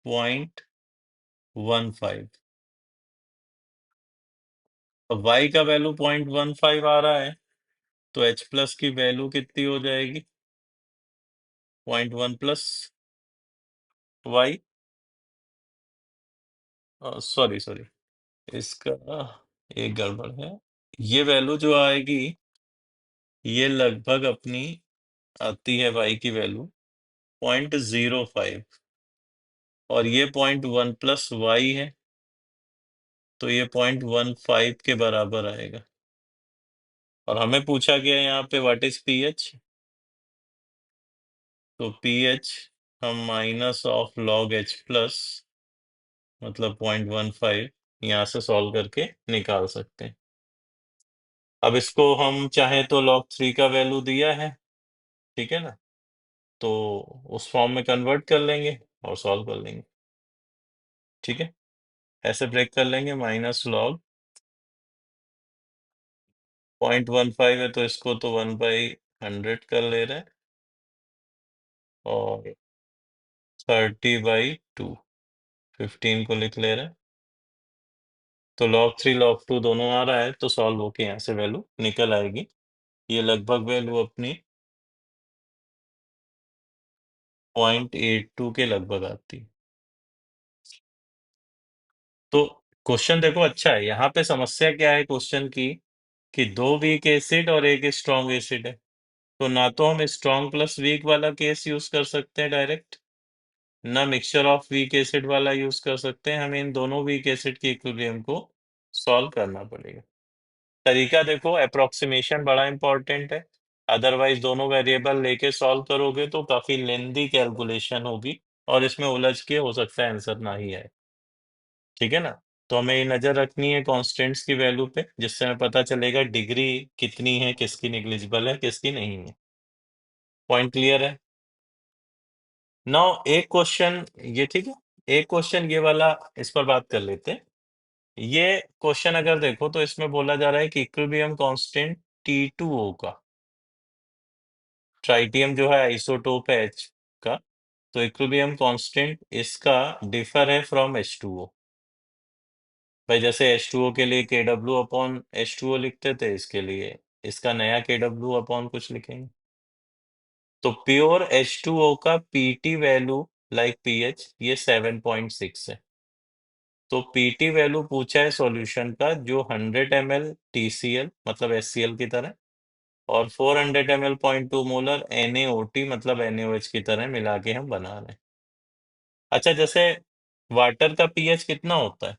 0.15। अब y का वैल्यू 0.15 आ रहा है तो H प्लस की वैल्यू कितनी हो जाएगी? 0.1 प्लस वाई, सॉरी सॉरी, इसका एक गड़बड़ है। ये वैल्यू जो आएगी ये लगभग अपनी आती है y की वैल्यू 0.05 और ये 0.1 प्लस वाई है तो ये 0.15 के बराबर आएगा। और हमें पूछा गया है यहाँ पे व्हाट इज पीएच, तो पीएच हम minus of log H plus मतलब 0.15 यहाँ से सॉल्व करके निकाल सकते हैं। अब इसको हम चाहे तो log 3 का वैल्यू दिया है, ठीक है ना, तो उस फॉर्म में कन्वर्ट कर लेंगे और सॉल्व कर लेंगे। ठीक है, ऐसे ब्रेक कर लेंगे। माइनस लॉग 0.15 है तो इसको तो 1/100 कर ले रहे हैं और 30/2 15 को लिख ले रहे हैं। तो log 3 log 2 दोनों आ रहा है तो सॉल्व होके यहाँ से वैल्यू निकल आएगी। ये लगभग वैल्यू अपनी 0.82 के लगभग आती है। तो क्वेश्चन देखो अच्छा है। यहाँ पे समस्या क्या है क्वेश्चन की कि दो वीक एसिड और एक स्ट्रॉन्ग एसिड है, तो ना तो हम स्ट्रॉन्ग प्लस वीक वाला केस यूज कर सकते हैं डायरेक्ट, ना मिक्सचर ऑफ वीक एसिड वाला यूज कर सकते हैं। हमें इन दोनों वीक एसिड के इक्विलिब्रियम को सॉल्व करना पड़ेगा। तरीका देखो, अप्रोक्सीमेशन बड़ा इंपॉर्टेंट है, अदरवाइज दोनों वेरिएबल लेके सॉल्व करोगे तो काफी लेंदी कैलकुलेशन होगी और इसमें उलझ के हो सकता है आंसर ना ही आए। ठीक है ना, तो हमें ये नजर रखनी है कांस्टेंट्स की वैल्यू पे, जिससे हमें पता चलेगा डिग्री कितनी है, किसकी नेग्लिजिबल है किसकी नहीं है। पॉइंट क्लियर है? नाउ एक क्वेश्चन ये, ठीक है, एक क्वेश्चन ये वाला इस पर बात कर लेते हैं। ये क्वेश्चन अगर देखो तो इसमें बोला जा रहा है कि इक्विलिब्रियम कांस्टेंट T2O का, ट्राइटियम जो है आइसोटोप है H का, तो इक्विलिब्रियम कांस्टेंट इसका डिफर है फ्रॉम H2O। भाई जैसे H2O के लिए KW अपॉन H2O लिखते थे, इसके लिए इसका नया KW अपॉन कुछ लिखेंगे। तो प्योर H2O का PT वैल्यू लाइक पीएच ये 7.6 है। तो पीटी वैल्यू पूछा है सॉल्यूशन का जो 100 ml TCl मतलब HCl की तरह और 400 ml 0.2 मोलर NaOT मतलब NaOH की तरह मिला के हम बना रहे हैं। अच्छा, जैसे वाटर का पीएच कितना होता है?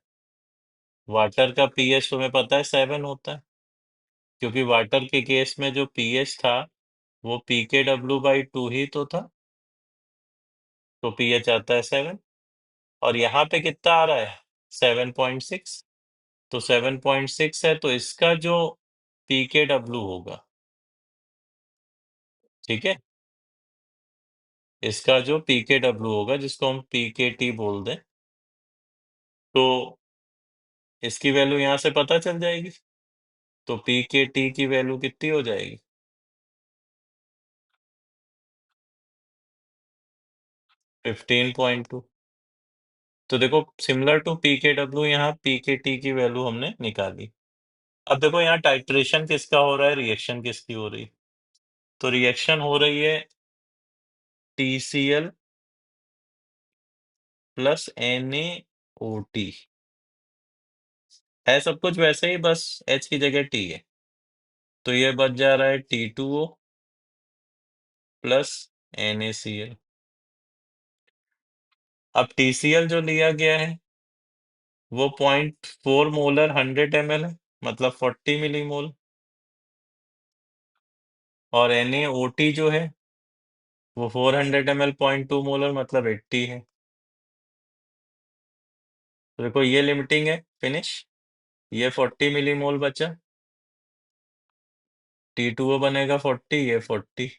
वाटर का पीएच तुम्हें पता है 7 होता है, क्योंकि वाटर के केस में जो पीएच था वो pKw/2 ही तो था, तो पीएच आता है 7। और यहाँ पे कितना आ रहा है? 7.6। तो 7.6 है तो इसका जो pKw होगा, ठीक है, इसका जो pKw होगा जिसको हम pKt बोल दें, तो इसकी वैल्यू यहाँ से पता चल जाएगी। तो पी के टी की वैल्यू कितनी हो जाएगी? 15.2। तो देखो सिमिलर टू पी के डब्ल्यू, यहाँ पी के टी की वैल्यू हमने निकाली। अब देखो यहाँ टाइट्रेशन किसका हो रहा है, रिएक्शन किसकी हो रही है? तो रिएक्शन हो रही है TCl प्लस NaOT। है सब कुछ वैसे ही, बस H की जगह T है। तो ये बच जा रहा है T2O प्लस NaCl। अब TCl जो लिया गया है वो 0.4 मोलर 100 ml है, मतलब 40 मिलीमोल। और NaOT जो है वो 400 ml 0.2 मोलर, मतलब 80 है। तो देखो ये लिमिटिंग है, फिनिश। ये 40 मिलीमोल बचा, T2O बनेगा 40, ये 40।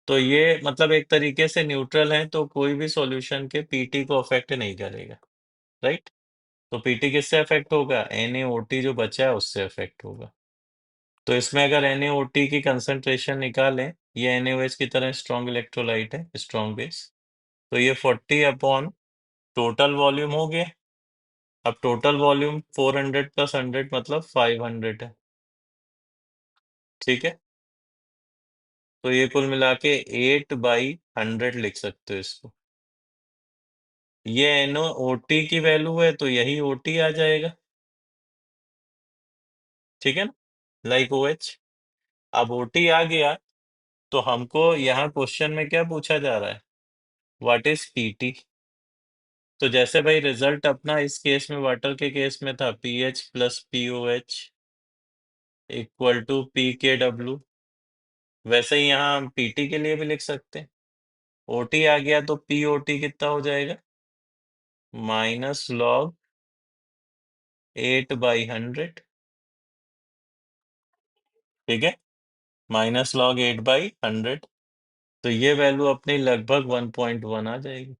तो ये मतलब एक तरीके से न्यूट्रल है, तो कोई भी सॉल्यूशन के पीटी को अफेक्ट नहीं करेगा, राइट? तो पीटी किससे अफेक्ट होगा? NaOT जो बचा है उससे अफेक्ट होगा। तो इसमें अगर NaOT की कंसंट्रेशन निकालें, ये NaOH की तरह स्ट्रॉन्ग इलेक्ट्रोलाइट है, स्ट्रॉन्ग बेस। तो ये 40 अपॉन टोटल वॉल्यूम हो गया। अब टोटल वॉल्यूम 400 प्लस 100 मतलब 500 है, ठीक है? तो ये कुल मिला के 8/100 लिख सकते हो इसको। ये NaOT की वैल्यू है, तो यही OT आ जाएगा, ठीक है ना? Like OH। अब OT आ गया, तो हमको यहाँ क्वेश्चन में क्या पूछा जा रहा है? What is PT? तो जैसे भाई रिजल्ट अपना इस केस में वाटर के केस में था PH plus POH equal to PKW, वैसे ही यहाँ हम PT के लिए भी लिख सकते हैं। OT आ गया तो POT कितना हो जाएगा? माइनस लॉग 8/100, ठीक है? Minus log 8/100। तो ये वैल्यू अपनी लगभग 1.1 आ जाएगी।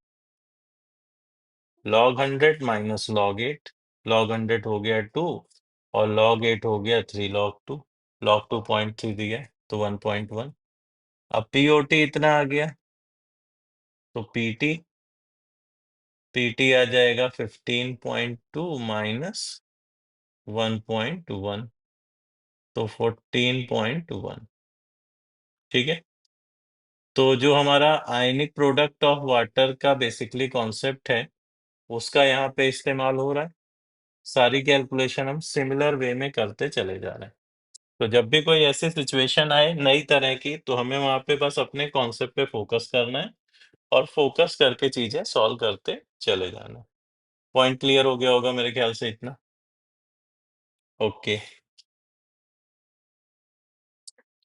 लॉग 100 माइनस लॉग 8, लॉग 100 हो गया 2 और लॉग 8 हो गया 3 लॉग 2। लॉग 2.3 दिया है, तो 1.1। अब POT इतना आ गया, तो PT आ जाएगा 15.2 माइनस 1.1, तो 14.1, ठीक है? तो जो हमारा आयनिक प्रोडक्ट ऑफ वाटर का बेसिकली कॉन्सेप्ट है, उसका यहाँ पे इस्तेमाल हो रहा है। सारी कैलकुलेशन हम सिमिलर वे में करते चले जा रहे हैं। तो जब भी कोई ऐसी सिचुएशन आए नई तरह की, तो हमें वहां पे बस अपने कॉन्सेप्ट पे फोकस करना है और फोकस करके चीजें सॉल्व करते चले जाना है। पॉइंट क्लियर हो गया होगा मेरे ख्याल से इतना। ओके,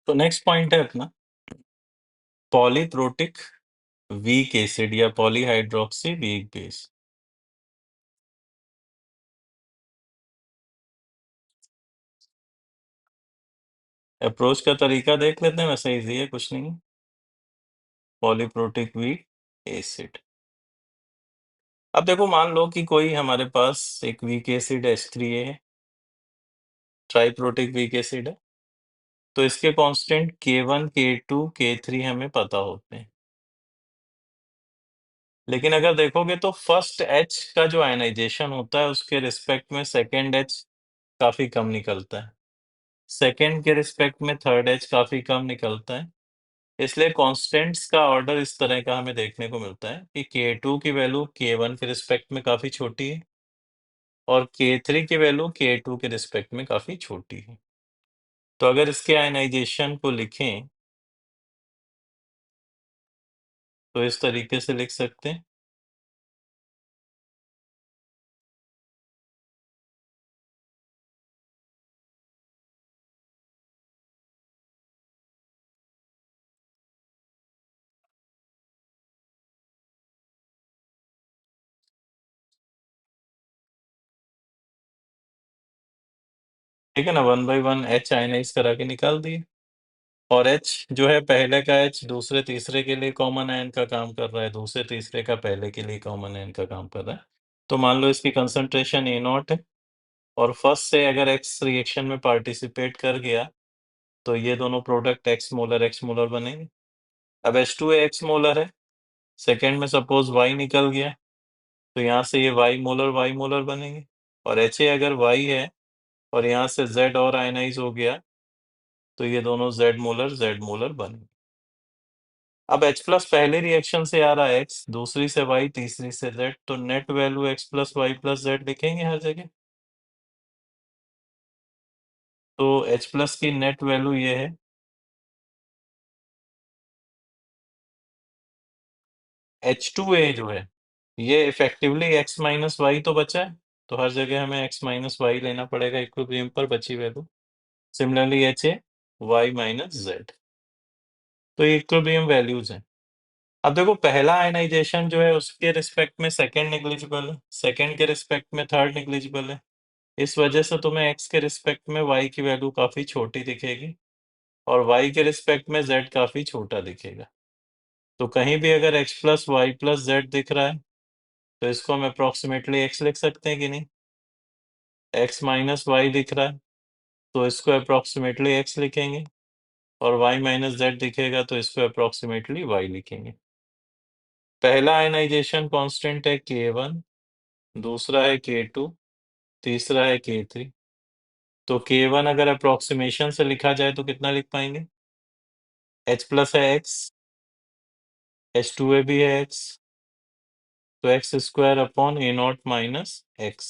तो नेक्स्ट पॉइंट है अपना पॉलीप्रोटिक वीक एसिड या पॉलीहाइड्रोक्सी वीक बेस। अप्रोच का तरीका देख लेते हैं, वैसे इजी है, कुछ नहीं। Polyprotic weak acid. अब देखो मान लो कि कोई हमारे पास एक वीक एसिड H3A है, ट्राइप्रोटिक वीक एसिड है। तो इसके कांस्टेंट K1 K2 K3 हमें पता होते हैं। लेकिन अगर देखोगे तो फर्स्ट H का जो आयनाइजेशन होता है उसके रिस्पेक्ट में सेकेंड H काफी कम निकलता है, सेकेंड के रिस्पेक्ट में थर्ड H काफी कम निकलता है। इसलिए कांस्टेंट्स का ऑर्डर इस तरह का हमें देखने को मिलता है कि K2 की वैल्यू K1 के रिस्पेक्ट में काफी छोटी है और K3 की वैल्यू K2 के रिस्पेक्ट में काफी छोटी है। तो अगर इसके आयनाइजेशन को लिखें तो इस तरीके से लिख सकते हैं। ठीक है ना, 1/1 H आयनाइज करा के निकाल दिए। और H जो है पहले का H दूसरे तीसरे के लिए कॉमन आयन का काम कर रहा है, दूसरे तीसरे का पहले के लिए कॉमन आयन का काम कर रहा है। तो मान लो इसकी कंसंट्रेशन A0 है और फर्स्ट से अगर एक्स रिएक्शन में पार्टिसिपेट कर गया तो ये दोनों प्रोडक्ट एक्स मोलर बनेंगे। अब H2 एक्स मोलर है, सेकेंड में सपोज वाई निकल गया तो यहाँ से ये वाई मोलर बनेंगे। और HA अगर वाई है और यहाँ से Z और आयनाइज हो गया तो ये दोनों जेड मोलर बनेंगे। अब H प्लस पहले रिएक्शन से आ रहा है एक्स, दूसरी से वाई, तीसरी से जेड, तो net value x plus y plus Z लिखेंगे हर जगह। तो H प्लस की नेट वैल्यू ये है H2A जो है ये इफेक्टिवली x माइनस वाई तो बचा है, तो हर जगह हमें x माइनस वाई लेना पड़ेगा इक्विलिब्रियम पर बची value. Similarly HA y minus Z, तो ये इक्विलिब्रियम वैल्यूज हैं। अब देखो पहला आयनाइजेशन जो है उसके रिस्पेक्ट में सेकंड नेग्लिजिबल है, सेकंड के रिस्पेक्ट में थर्ड नेग्लिजिबल है। इस वजह से तुम्हें x के रिस्पेक्ट में y की वैल्यू काफी छोटी दिखेगी और y के रिस्पेक्ट में z काफी छोटा दिखेगा। तो कहीं भी अगर x plus y plus z दिख रहा है तो इसको हम अप्रोक्सीमेटली x लिख सकते हैं कि नहीं। x माइनस वाई दिख रहा है तो इसको अप्रोक्सीमेटली x लिखेंगे, और y माइनस जेड दिखेगा तो इसको अप्रोक्सीमेटली y लिखेंगे। पहला आयनाइजेशन कांस्टेंट है K1, दूसरा है K2, तीसरा है K3। तो K1 अगर अप्रोक्सीमेशन से लिखा जाए तो कितना लिख पाएंगे? H प्लस है x, H2A भी है x, तो x square upon a not minus x.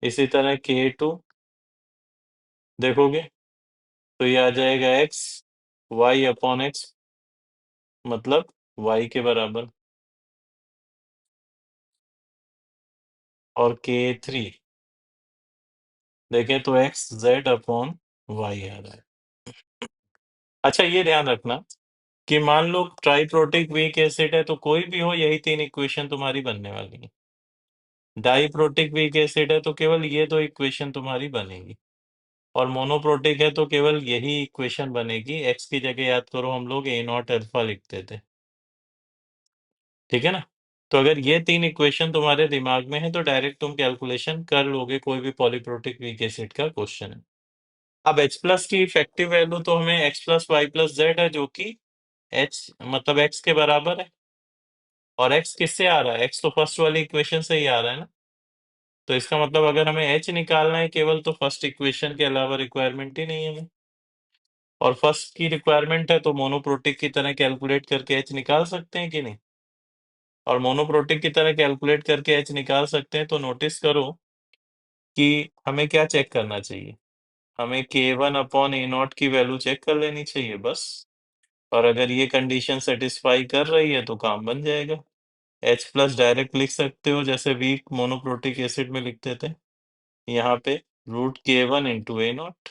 इसी तरह K2 देखोगे तो ये आ जाएगा x y अपॉन एक्स, मतलब y के बराबर। और K3 देखें तो x z अपॉन y आ रहा है। अच्छा ये ध्यान रखना कि मान लो ट्राइप्रोटिक वीक एसिड है तो कोई भी हो यही तीन इक्वेशन तुम्हारी बनने वाली है। डाइप्रोटिक वीक एसिड है तो केवल ये दो इक्वेशन तुम्हारी बनेगी, और मोनोप्रोटिक है तो केवल यही इक्वेशन बनेगी। एक्स की जगह याद करो हम लोग ए नॉट अल्फा लिखते थे, ठीक है ना। तो अगर ये तीन इक्वेशन तुम्हारे दिमाग में है तो डायरेक्ट तुम कैलकुलेशन कर लोगे, कोई भी पॉलीप्रोटिक वीक एसिड का क्वेश्चन है। अब H प्लस की इफेक्टिव वैल्यू तो हमें x plus y plus z है जो कि h मतलब x के बराबर है। और x किससे आ रहा है? x तो फर्स्ट वाली इक्वेशन से ही आ रहा है ना। तो इसका मतलब अगर हमें h निकालना है केवल तो फर्स्ट इक्वेशन के अलावा रिक्वायरमेंट ही नहीं है हमें। और फर्स्ट की रिक्वायरमेंट है तो मोनोप्रोटिक की तरह कैलकुलेट करके h निकाल सकते हैं कि नहीं। और मोनोप्रोटिक की तरह कैलकुलेट करके h निकाल सकते हैं तो नोटिस करो कि हमें क्या चेक करना चाहिए। हमें K1 अपॉन ए नॉट की वैल्यू चेक कर लेनी चाहिए बस। और अगर ये कंडीशन सेटिस्फाई कर रही है तो काम बन जाएगा। H प्लस डायरेक्ट लिख सकते हो जैसे वीक मोनोप्रोटिक एसिड में लिखते थे, यहाँ पे √K1 इंटू ए नॉट।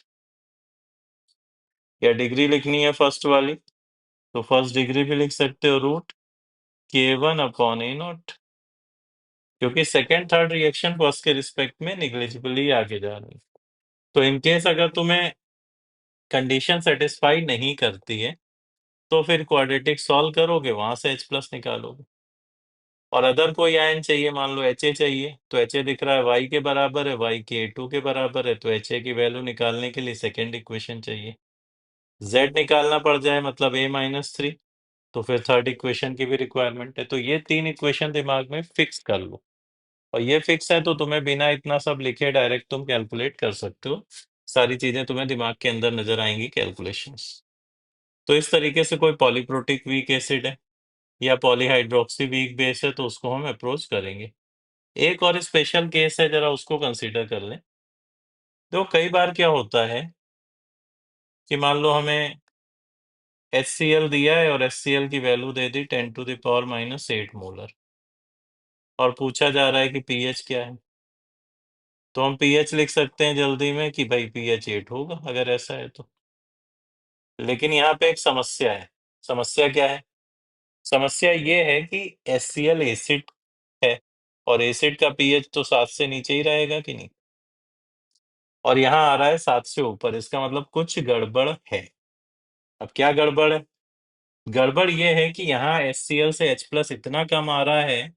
या डिग्री लिखनी है फर्स्ट वाली तो फर्स्ट डिग्री भी लिख सकते हो √K1 अपॉन ए नॉट, क्योंकि सेकेंड थर्ड रिएक्शन फर्स्ट के रिस्पेक्ट में निग्लिजिबली आगे जा रही है। तो इनकेस अगर तुम्हें कंडीशन सेटिस्फाई नहीं करती है तो फिर क्वाड्रेटिक सॉल्व करोगे, वहां से H प्लस निकालोगे। और अदर कोई आयन चाहिए, मान लो HA चाहिए, तो HA दिख रहा है y के बराबर है, y K2 के बराबर है, तो HA की वैल्यू निकालने के लिए सेकेंड इक्वेशन चाहिए। Z निकालना पड़ जाए मतलब A-3, तो फिर थर्ड इक्वेशन की भी रिक्वायरमेंट है। तो ये तीन इक्वेशन दिमाग में फिक्स कर लो, और ये फिक्स है तो तुम्हें बिना इतना सब लिखे डायरेक्ट तुम कैलकुलेट कर सकते हो। सारी चीजें तुम्हें दिमाग के अंदर नजर आएंगी कैलकुलेशंस। तो इस तरीके से कोई पॉलीप्रोटिक वीक एसिड है या पॉलीहाइड्रोक्सी वीक बेस है तो उसको हम अप्रोच करेंगे। एक और स्पेशल केस है, जरा उसको कंसीडर कर लें। तो कई बार क्या होता है कि मान लो हमें HCl दिया है और HCl की वैल्यू दे दी 10⁻⁻8 मोलर, और पूछा जा रहा है कि पीएच क्या है। तो हम पीएच लिख सकते हैं जल्दी में कि भाई पीएच 8 होगा अगर ऐसा है तो। लेकिन यहाँ पे एक समस्या है। समस्या क्या है? समस्या ये है कि HCl एसिड है, और एसिड का पीएच तो 7 से नीचे ही रहेगा कि नहीं। और यहाँ आ रहा है 7 से ऊपर, इसका मतलब कुछ गड़बड़ है। अब क्या गड़बड़ है? गड़बड़ ये है कि यहाँ HCl से H प्लस इतना कम आ रहा है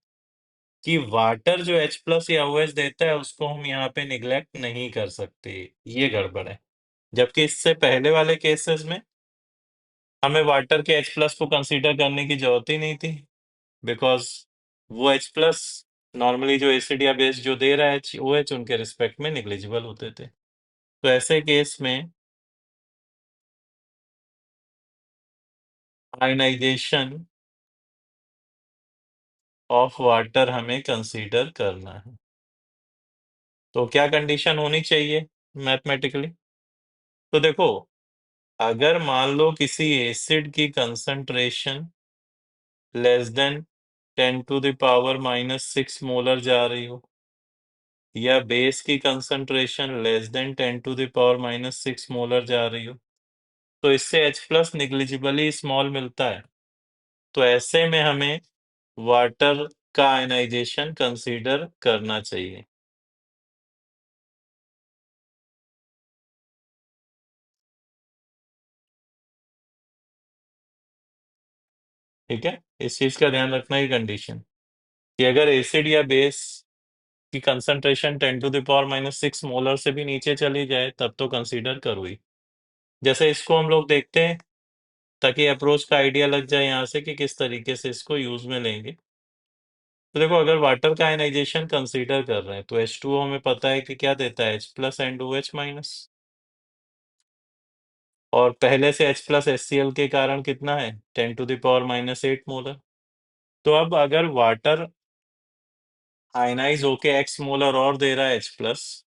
कि वाटर जो H प्लस या OH देता है उसको हम यहाँ पे निग्लेक्ट नहीं कर सकते, ये गड़बड़ है। जबकि इससे पहले वाले केसेस में हमें वाटर के H प्लस को कंसीडर करने की जरूरत ही नहीं थी, बिकॉज वो H प्लस नॉर्मली जो एसिड या बेस जो दे रहा है OH उनके रिस्पेक्ट में निग्लिजिबल होते थे। तो ऐसे केस में आयनाइजेशन ऑफ वाटर हमें कंसीडर करना है। तो क्या कंडीशन होनी चाहिए मैथमेटिकली? तो देखो, अगर मान लो किसी एसिड की कंसंट्रेशन लेस देन 10⁻⁻6 मोलर जा रही हो, या बेस की कंसंट्रेशन लेस देन 10⁻⁻6 मोलर जा रही हो, तो इससे H प्लस निग्लिजिबली स्मॉल मिलता है। तो ऐसे में हमें वाटर का आयनाइजेशन कंसीडर करना चाहिए। ठीक है, इस चीज का ध्यान रखना ही कंडीशन, कि अगर एसिड या बेस की कंसंट्रेशन 10⁻⁻6 मोलर से भी नीचे चली जाए तब तो कंसीडर करो ही। जैसे इसको हम लोग देखते हैं, ताकि अप्रोच का आइडिया लग जाए यहाँ से कि किस तरीके से इसको यूज में लेंगे। तो देखो, अगर वाटर का आयनाइजेशन कंसीडर कर रहे हैं तो H2O हमें पता है कि क्या देता है, H plus and OH minus, और पहले से H प्लस HCl के कारण कितना है, 10⁻⁻8 मोलर। तो अब अगर वाटर आयनाइज होके X मोलर और दे रहा है H प्लस,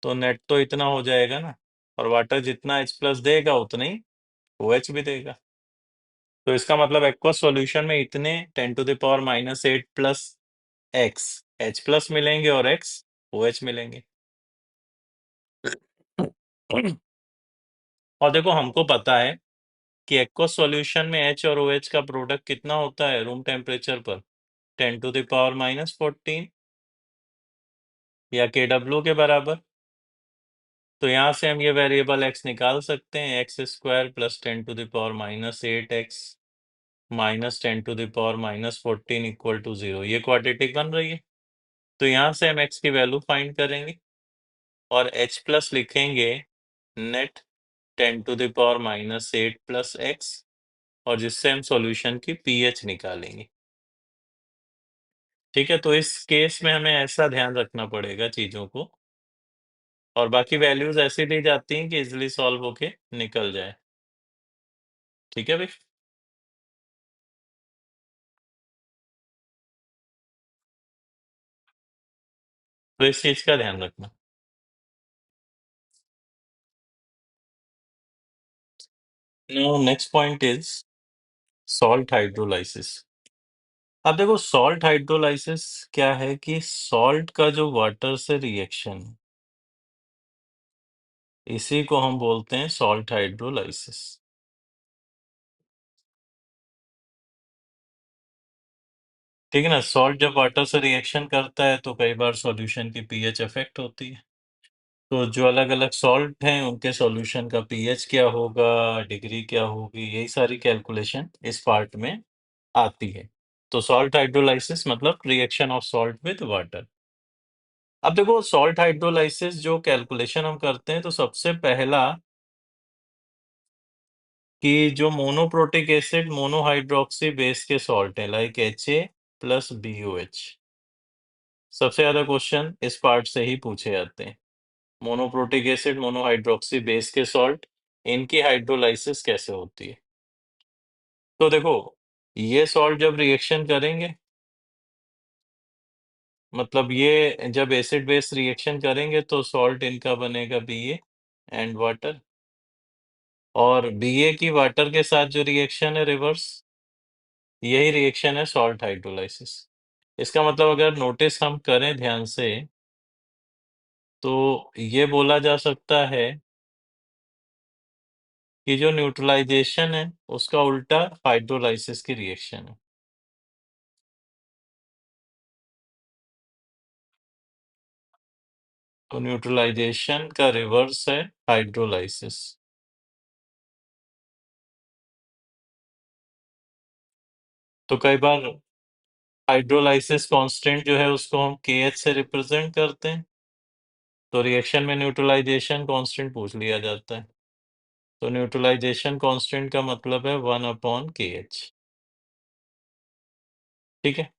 तो नेट तो इतना हो जाएगा ना, और वाटर जितना H प्लस देगा उतना ही OH भी देगा। तो इसका मतलब एक्वस सॉल्यूशन में इतने 10⁻⁻8 प्लस X H प्लस मिलेंगे और X OH मिलेंगे। और देखो, हमको पता है कि एक्वस सॉल्यूशन में H और OH का प्रोडक्ट कितना होता है रूम टेम्परेचर पर, 10⁻⁻14, या KW के बराबर। तो यहाँ से हम ये वेरिएबल x निकाल सकते हैं, x² plus 10⁻⁻8x minus 10⁻⁻14 equal to 0। ये क्वाड्रेटिक बन रही है। तो यहाँ से हम x की वैल्यू फाइंड करेंगे और H प्लस लिखेंगे नेट 10⁻⁻8 प्लस x, और जिससे हम सॉल्यूशन की pH निकालेंगे। ठीक है, तो इस केस में हमें ऐसा ध्यान रखना पड़ेगा चीजों को, और बाकी वैल्यूज ऐसी दी जाती हैं कि इजिली सॉल्व होके निकल जाए। ठीक है भाई। तो इस चीज का ध्यान रखना। Now next point is salt hydrolysis। अब देखो, सॉल्ट हाइड्रोलाइसिस क्या है कि सॉल्ट का जो वाटर से रिएक्शन, इसी को हम बोलते हैं सॉल्ट हाइड्रोलाइसिस। ठीक है ना, सॉल्ट जब वाटर से रिएक्शन करता है तो कई बार सॉल्यूशन की पीएच अफेक्ट होती है। तो जो अलग अलग सॉल्ट हैं उनके सॉल्यूशन का पीएच क्या होगा, डिग्री क्या होगी, यही सारी कैलकुलेशन इस पार्ट में आती है। तो सॉल्ट हाइड्रोलाइसिस मतलब reaction of salt with water. अब देखो, सॉल्ट हाइड्रोलाइसिस जो कैलकुलेशन हम करते हैं, तो सबसे पहला कि जो मोनोप्रोटिक एसिड मोनोहाइड्रोक्सी बेस के सॉल्ट है लाइक HA प्लस BOH, सबसे ज्यादा क्वेश्चन इस पार्ट से ही पूछे जाते हैं। मोनोप्रोटिक एसिड मोनोहाइड्रोक्सी बेस के सॉल्ट, इनकी हाइड्रोलाइसिस कैसे होती है? तो देखो, ये सॉल्ट जब रिएक्शन करेंगे, मतलब ये जब एसिड बेस रिएक्शन करेंगे तो सॉल्ट इनका बनेगा BA एंड वाटर, और BA की वाटर के साथ जो रिएक्शन है रिवर्स, यही रिएक्शन है सॉल्ट हाइड्रोलाइसिस। इसका मतलब अगर नोटिस हम करें ध्यान से, तो ये बोला जा सकता है कि जो न्यूट्रलाइजेशन है उसका उल्टा हाइड्रोलाइसिस की रिएक्शन है। तो न्यूट्रलाइजेशन का रिवर्स है हाइड्रोलाइसिस। तो कई बार हाइड्रोलाइसिस कांस्टेंट जो है उसको हम KH से रिप्रेजेंट करते हैं, तो रिएक्शन में न्यूट्रलाइजेशन कांस्टेंट पूछ लिया जाता है। तो न्यूट्रलाइजेशन कांस्टेंट का मतलब है 1/KH। ठीक है।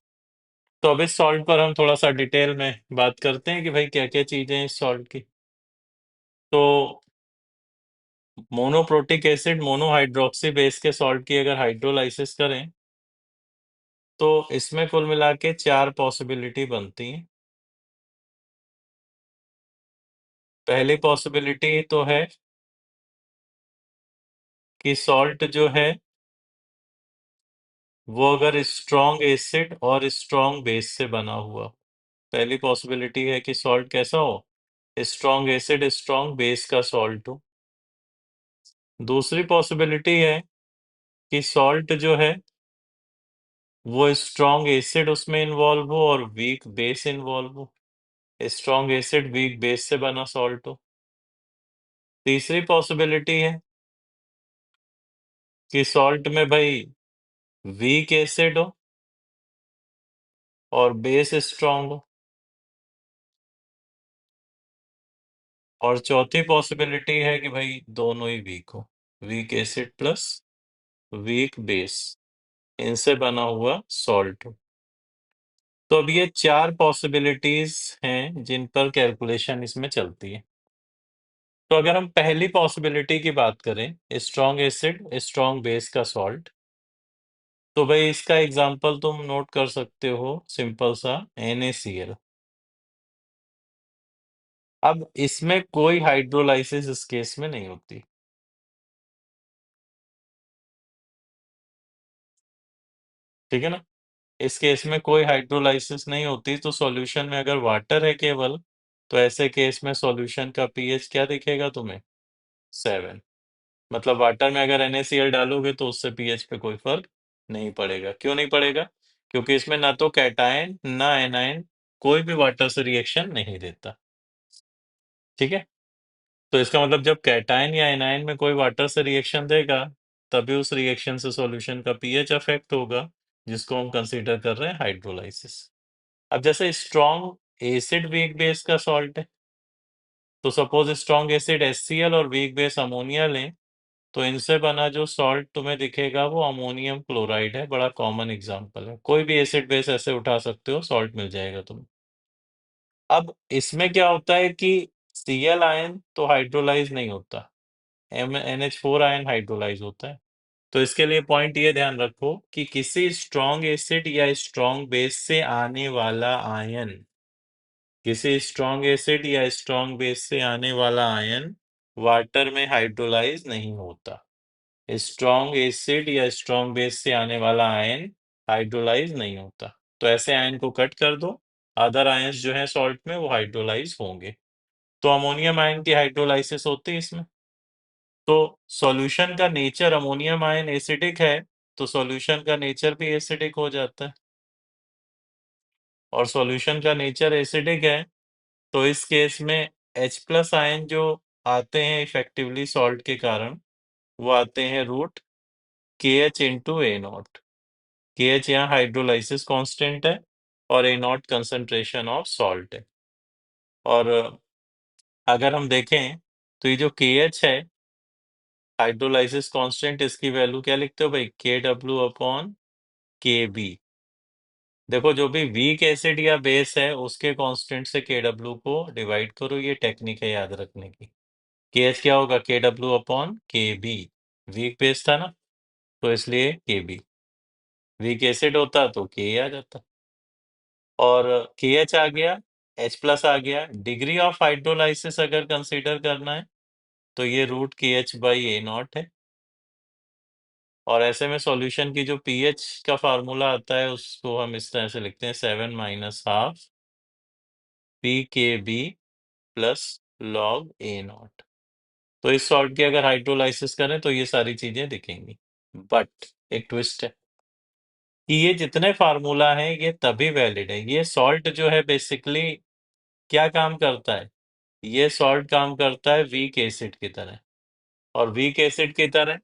तो अब इस सॉल्ट पर हम थोड़ा सा डिटेल में बात करते हैं कि भाई क्या क्या चीजें हैं इस सॉल्ट की। तो मोनोप्रोटिक एसिड मोनोहाइड्रोक्सी बेस के सॉल्ट की अगर हाइड्रोलाइसिस करें तो इसमें कुल मिला के 4 पॉसिबिलिटी बनती हैं। पहली पॉसिबिलिटी तो है कि सॉल्ट जो है वो अगर स्ट्रॉन्ग एसिड और स्ट्रॉन्ग बेस से बना हुआ। पहली पॉसिबिलिटी है कि सॉल्ट कैसा हो, स्ट्रॉन्ग एसिड स्ट्रॉन्ग बेस का सॉल्ट हो। दूसरी पॉसिबिलिटी है कि सॉल्ट जो है वो स्ट्रॉन्ग एसिड उसमें इन्वॉल्व हो और वीक बेस इन्वॉल्व हो, स्ट्रॉन्ग एसिड वीक बेस से बना सॉल्ट हो। तीसरी पॉसिबिलिटी है कि सॉल्ट में भाई वीक एसिड हो और बेस स्ट्रॉन्ग हो। और चौथी पॉसिबिलिटी है कि भाई दोनों ही वीक हो, weak acid plus weak base, इनसे बना हुआ सॉल्ट हो। तो अब ये 4 पॉसिबिलिटीज हैं जिन पर कैलकुलेशन इसमें चलती है। तो अगर हम पहली पॉसिबिलिटी की बात करें, स्ट्रॉन्ग एसिड स्ट्रॉन्ग बेस का सॉल्ट, तो भाई इसका एग्जांपल तुम नोट कर सकते हो, सिंपल सा NaCl। अब इसमें कोई हाइड्रोलाइसिस इस केस में नहीं होती। ठीक है ना। इस केस में कोई हाइड्रोलाइसिस नहीं होती, तो सॉल्यूशन में अगर वाटर है केवल, तो ऐसे केस में सॉल्यूशन का पीएच क्या दिखेगा तुम्हें, 7। मतलब वाटर में अगर NaCl डालोगे तो उससे पीएच पे कोई फर्क नहीं पड़ेगा। क्यों नहीं पड़ेगा? क्योंकि इसमें ना तो कैटायन ना एनायन कोई भी वाटर से रिएक्शन नहीं देता। ठीक है। तो इसका मतलब जब कैटायन या एनायन में कोई वाटर से रिएक्शन देगा तभी उस रिएक्शन से सॉल्यूशन का पीएच अफेक्ट होगा, जिसको हम कंसीडर कर रहे हैं हाइड्रोलाइसिस। अब जैसे स्ट्रॉन्ग एसिड वीक बेस का सॉल्ट है, तो सपोज स्ट्रॉन्ग एसिड HCl और वीक बेस अमोनिया लें, तो इनसे बना जो सॉल्ट तुम्हें दिखेगा वो अमोनियम क्लोराइड है। बड़ा कॉमन एग्जांपल है, कोई भी एसिड बेस ऐसे उठा सकते हो, सॉल्ट मिल जाएगा तुम्हें। अब इसमें क्या होता है कि Cl आयन तो हाइड्रोलाइज नहीं होता, NH4 आयन हाइड्रोलाइज होता है। तो इसके लिए पॉइंट ये ध्यान रखो कि किसी स्ट्रॉन्ग एसिड या स्ट्रॉन्ग बेस से आने वाला आयन, किसी स्ट्रॉन्ग एसिड या स्ट्रॉन्ग बेस से आने वाला आयन वाटर में हाइड्रोलाइज नहीं होता। स्ट्रॉन्ग एसिड या स्ट्रॉन्ग बेस से आने वाला आयन हाइड्रोलाइज नहीं होता। तो ऐसे आयन को कट कर दो, अदर आयंस जो है सॉल्ट में वो हाइड्रोलाइज होंगे। तो अमोनियम आयन की हाइड्रोलाइसिस होती है इसमें। तो सॉल्यूशन का नेचर, अमोनियम आयन एसिडिक है तो सॉल्यूशन का नेचर भी एसिडिक हो जाता है। और सॉल्यूशन का नेचर एसिडिक है तो इस केस में H प्लस आयन जो आते हैं इफेक्टिवली सॉल्ट के कारण, वो आते हैं root KH into A0। KH यहाँ हाइड्रोलाइसिस कांस्टेंट है और A0 कंसंट्रेशन ऑफ सॉल्ट है। और अगर हम देखें तो ये जो KH है हाइड्रोलाइसिस कांस्टेंट, इसकी वैल्यू क्या लिखते हो भाई, KW/KB। देखो जो भी वीक एसिड या बेस है उसके कांस्टेंट से KW को डिवाइड करो, ये टेक्निक है याद रखने की। KH क्या होगा, KW/KB। वीक बेस था ना, तो इसलिए KB। वीक एसिड होता तो Ka आ जाता। और KH आ गया, H प्लस आ गया। डिग्री ऑफ हाइड्रोलाइसिस अगर कंसीडर करना है तो ये रूट KH/A0 है। और ऐसे में सॉल्यूशन की जो पीएच का फार्मूला आता है उसको हम इस तरह से लिखते हैं, 7 minus half PKB plus log A0। तो इस सॉल्ट की अगर हाइड्रोलाइसिस करें तो ये सारी चीजें दिखेंगी। बट एक ट्विस्ट है कि ये जितने फार्मूला हैं ये तभी वैलिड है। ये सॉल्ट जो है बेसिकली क्या काम करता है, ये सॉल्ट काम करता है वीक एसिड की तरह। और वीक एसिड की तरह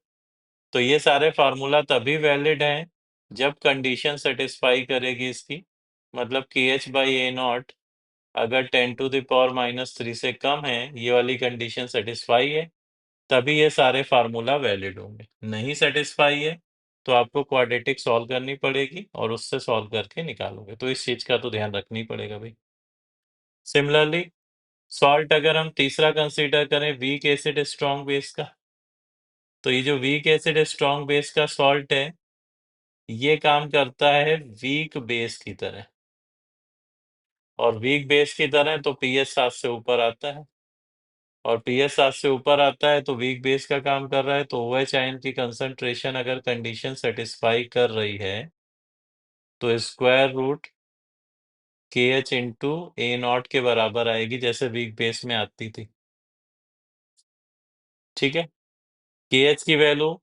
तो ये सारे फार्मूला तभी वैलिड हैं जब कंडीशन सेटिस्फाई करेगी इसकी, मतलब KH/A0 अगर 10⁻³ से कम है, ये वाली कंडीशन सेटिस्फाई है, तभी ये सारे फार्मूला वैलिड होंगे। नहीं सेटिस्फाई है तो आपको क्वाड्रेटिक सॉल्व करनी पड़ेगी और उससे सॉल्व करके निकालोगे। तो इस चीज का तो ध्यान रखना ही पड़ेगा भाई। सिमिलरली सॉल्ट अगर हम तीसरा कंसीडर करें, वीक एसिड स्ट्रॉन्ग बेस का, तो ये जो वीक एसिड स्ट्रॉन्ग बेस का सॉल्ट है, ये काम करता है वीक बेस की तरह, और वीक बेस की तरह तो पीएच 7 से ऊपर आता है, और पीएच 7 से ऊपर आता है तो वीक बेस का काम कर रहा है। तो OH आयन की कंसंट्रेशन अगर कंडीशन सेटिस्फाई कर रही है तो square root KH into A0 के बराबर आएगी, जैसे वीक बेस में आती थी। ठीक है, KH की वैल्यू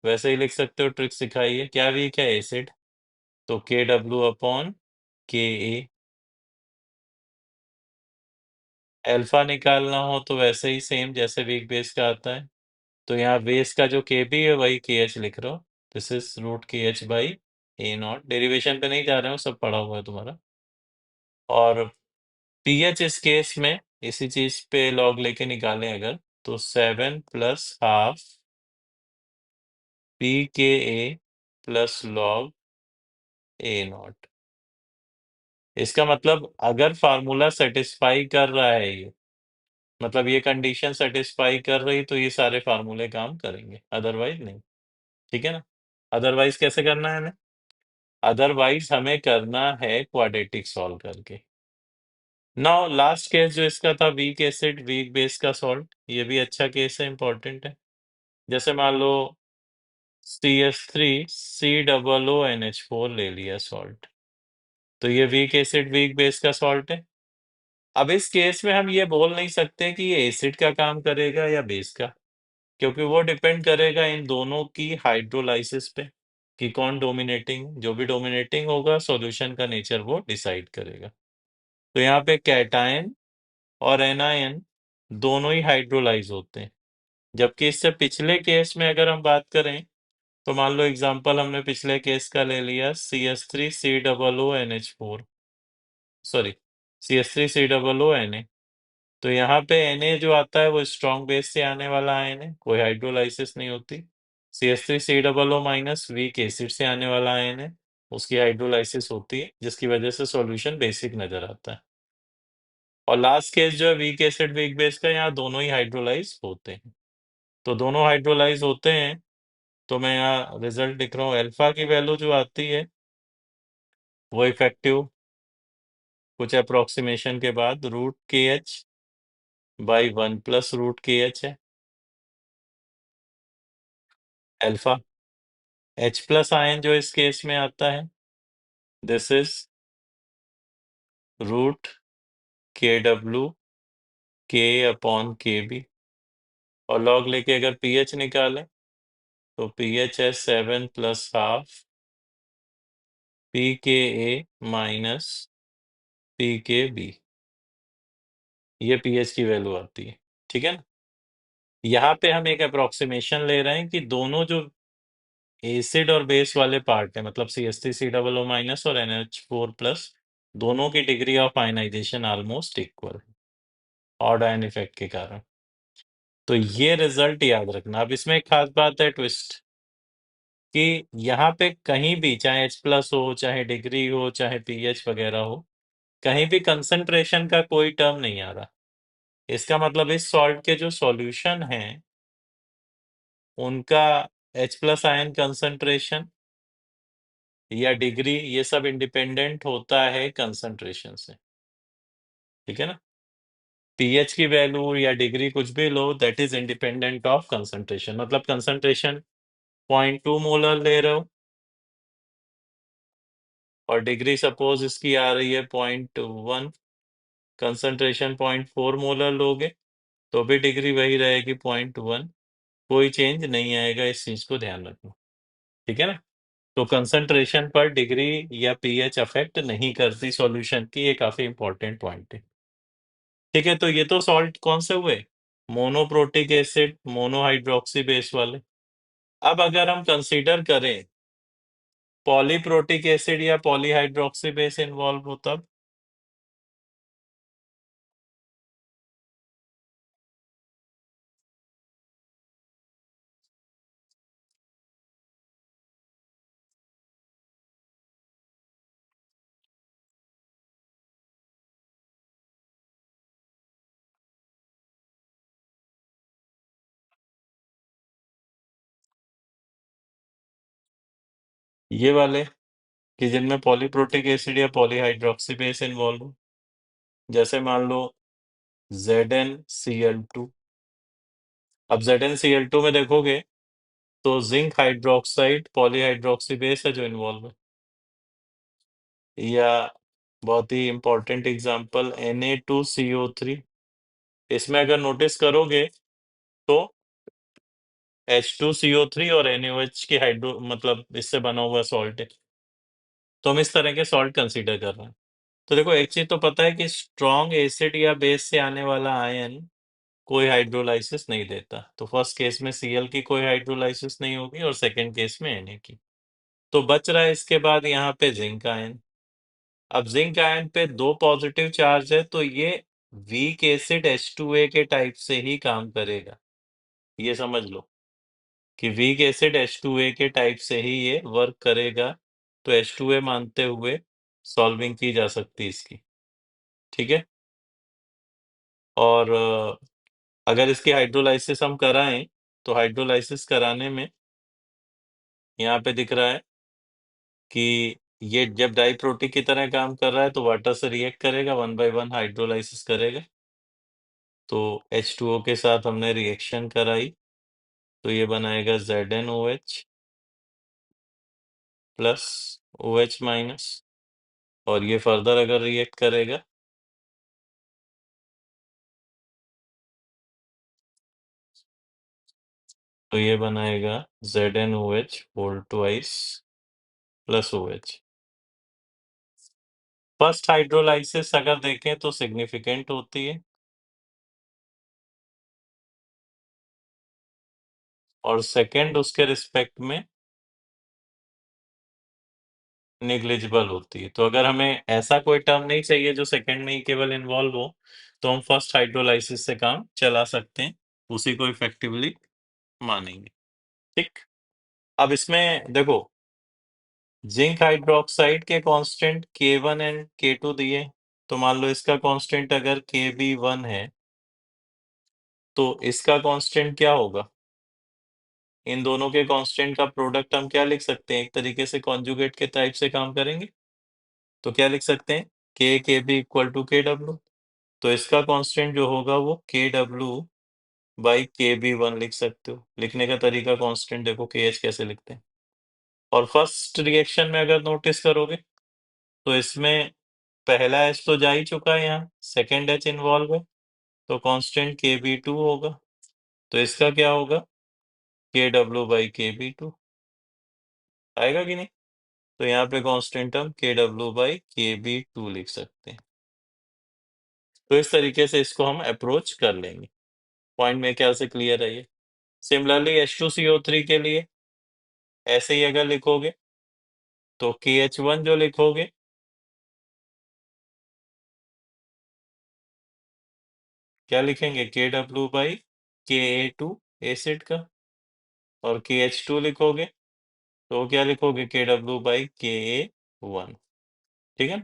वैसे ही लिख सकते हो, ट्रिक सिखाई है। क्या वीक है? एसिड, तो KW/KA। अल्फा निकालना हो तो वैसे ही सेम जैसे वीक बेस का आता है, तो यहाँ बेस का जो KB है वही KH लिख रहा हो। This is root KH/A0। Derivation पे नहीं जा रहे हो, सब पढ़ा हुआ है तुम्हारा। और पीएच इस केस में इसी चीज पे लॉग लेके निकालें अगर, तो 7 plus half pKa plus log A0। इसका मतलब अगर फार्मूला सेटिस्फाई कर रहा है ये, मतलब ये कंडीशन सेटिस्फाई कर रही, तो ये सारे फार्मूले काम करेंगे, अदरवाइज नहीं। ठीक है ना? अदरवाइज कैसे करना है हमें? अदरवाइज हमें करना है क्वाड्रेटिक सॉल्व करके। नाउ लास्ट केस जो इसका था, वीक एसिड वीक बेस का सॉल्ट, ये भी अच्छा केस है, इंपॉर्टेंट है। जैसे मान लो CH3COONH4 ले लिया सॉल्ट, तो ये वीक एसिड वीक बेस का सॉल्ट है। अब इस केस में हम ये बोल नहीं सकते कि ये एसिड का काम करेगा या बेस का, क्योंकि वो डिपेंड करेगा इन दोनों की हाइड्रोलाइसिस पे, कि कौन डोमिनेटिंग। जो भी डोमिनेटिंग होगा सॉल्यूशन का नेचर वो डिसाइड करेगा। तो यहाँ पे कैटायन और एनायन दोनों ही हाइड्रोलाइज होते हैं। जबकि इससे पिछले केस में अगर हम बात करें, तो मान लो एग्जांपल हमने पिछले केस का ले लिया CH3COONH4, सॉरी CH3COONA। तो यहाँ पे Na जो आता है वो स्ट्रॉन्ग बेस से आने वाला आयन है, कोई हाइड्रोलाइसिस नहीं होती। CH3COO माइनस वीक एसिड से आने वाला आयन है, उसकी हाइड्रोलाइसिस होती है, जिसकी वजह से सॉल्यूशन बेसिक नजर आता है। और लास्ट केस जो है वीक एसिड वीक बेस का, यहाँ दोनों ही हाइड्रोलाइज होते हैं। तो दोनों हाइड्रोलाइज होते हैं, तो मैं यहाँ रिजल्ट लिख रहा हूँ। अल्फा की वैल्यू जो आती है वो इफेक्टिव कुछ अप्रोक्सीमेशन के बाद √KH/1 प्लस √KH है अल्फा। H प्लस आयन जो इस केस में आता है, दिस इज √KW/K/KB। और लॉग लेके अगर pH निकालें तो pH है 7 plus half pKa minus pKb। ये pH की वैल्यू आती है। ठीक है ना? यहाँ पे हम एक अप्रोक्सीमेशन ले रहे हैं कि दोनों जो एसिड और बेस वाले पार्ट है, मतलब CH3COO माइनस और NH4 प्लस, दोनों की degree of ionization almost equal, odd ion effect के कारण। तो ये रिजल्ट याद रखना। अब इसमें एक खास बात है, ट्विस्ट, कि यहाँ पे कहीं भी चाहे H प्लस हो, चाहे डिग्री हो, चाहे पीएच वगैरह हो, कहीं भी कंसंट्रेशन का कोई टर्म नहीं आ रहा। इसका मतलब इस सॉल्ट के जो सॉल्यूशन हैं उनका H प्लस आयन कंसंट्रेशन या डिग्री, ये सब इंडिपेंडेंट होता है कंसंट्रेशन से। ठीक है ना? पीएच की वैल्यू या डिग्री कुछ भी लो, that is independent of concentration. मतलब कंसंट्रेशन 0.2 मोलर ले रहे हो और डिग्री सपोज इसकी आ रही है 0.1, कंसंट्रेशन 0.4 मोलर लोगे तो भी डिग्री वही रहेगी 0.1, कोई चेंज नहीं आएगा। इस चीज को ध्यान रखना। ठीक है ना? तो कंसंट्रेशन पर डिग्री या पीएच अफेक्ट नहीं करती सॉल्यूशन की, ये काफी इंपॉर्टेंट पॉइंट है। ठीक है, तो ये तो सॉल्ट कौन से हुए? मोनोप्रोटिक एसिड, मोनोहाइड्रोक्सी बेस वाले। अब अगर हम कंसीडर करें पॉलीप्रोटिक एसिड या पॉलीहाइड्रोक्सी बेस इन्वॉल्व हो तब? ये वाले कि जिनमें पॉलीप्रोटिक एसिड या पॉलीहाइड्रोक्सी बेस इन्वॉल्व हो, जैसे मान लो ZnCl2। अब ZnCl2 में देखोगे तो जिंक हाइड्रोक्साइड पॉलीहाइड्रोक्सी बेस है जो इन्वॉल्व है। या बहुत ही इंपॉर्टेंट एग्जांपल Na2CO3, इसमें अगर नोटिस करोगे तो H2CO3 और NaOH की हाइड्रो मतलब इससे बना हुआ सॉल्ट है। तो हम इस तरह के सॉल्ट कंसीडर कर रहे हैं। तो देखो एक चीज तो पता है कि स्ट्रॉन्ग एसिड या बेस से आने वाला आयन कोई हाइड्रोलाइसिस नहीं देता। तो फर्स्ट केस में Cl की कोई हाइड्रोलाइसिस नहीं होगी और सेकंड केस में Na की। तो बच रहा है इसके बाद यहाँ पे जिंक आयन। अब जिंक आयन पे दो पॉजिटिव चार्ज है तो ये वीक एसिड H2A के टाइप से ही काम करेगा। ये समझ लो कि वीक एसिड H2A के टाइप से ही ये वर्क करेगा। तो H2A मानते हुए सॉल्विंग की जा सकती है इसकी। ठीक है। और अगर इसकी हाइड्रोलाइसिस हम कराएं तो हाइड्रोलाइसिस कराने में यहाँ पे दिख रहा है कि ये जब डाइप्रोटिक की तरह काम कर रहा है तो वाटर से रिएक्ट करेगा, 1/1 हाइड्रोलाइसिस करेगा। तो H2O के साथ हमने रिएक्शन कराई तो ये बनाएगा ZnOH प्लस OH माइनस। और ये फर्दर अगर रिएक्ट करेगा तो ये बनाएगा ZnOH whole twice plus OH। First hydrolysis अगर देखें तो सिग्निफिकेंट होती है और सेकंड उसके रिस्पेक्ट में नेग्लिजिबल होती है। तो अगर हमें ऐसा कोई टर्म नहीं चाहिए जो सेकंड में ही केवल इन्वॉल्व हो तो हम फर्स्ट हाइड्रोलाइसिस से काम चला सकते हैं, उसी को इफेक्टिवली मानेंगे। ठीक। अब इसमें देखो जिंक हाइड्रोक्साइड के कांस्टेंट K1 एंड K2 दिए। तो मान लो इसका कांस्टेंट अगर Kb1 है तो इसका कांस्टेंट क्या होगा? इन दोनों के कांस्टेंट का प्रोडक्ट हम क्या लिख सकते हैं? एक तरीके से कॉन्जुगेट के टाइप से काम करेंगे तो क्या लिख सकते हैं? Kb equal to Kw। तो इसका कांस्टेंट जो होगा वो Kw/Kb1 लिख सकते हो। लिखने का तरीका कांस्टेंट देखो KH कैसे लिखते हैं। और फर्स्ट रिएक्शन में अगर नोटिस करोगे तो इसमें पहला H तो जा ही चुका है, यहाँ सेकेंड H इन्वॉल्व है तो कांस्टेंट Kb2 होगा। तो इसका क्या होगा? Kw/Kb2 आएगा कि नहीं? तो यहाँ पे कांस्टेंट हम Kw/Kb2 लिख सकते हैं। तो इस तरीके से इसको हम अप्रोच कर लेंगे। पॉइंट में क्या से क्लियर है ये? सिमिलरली H2CO3 के लिए ऐसे ही अगर लिखोगे तो KH1 जो लिखोगे क्या लिखेंगे? Kw/Ka2 एसिड का। और KH2 लिखोगे तो क्या लिखोगे? Kw/Ka1। ठीक है।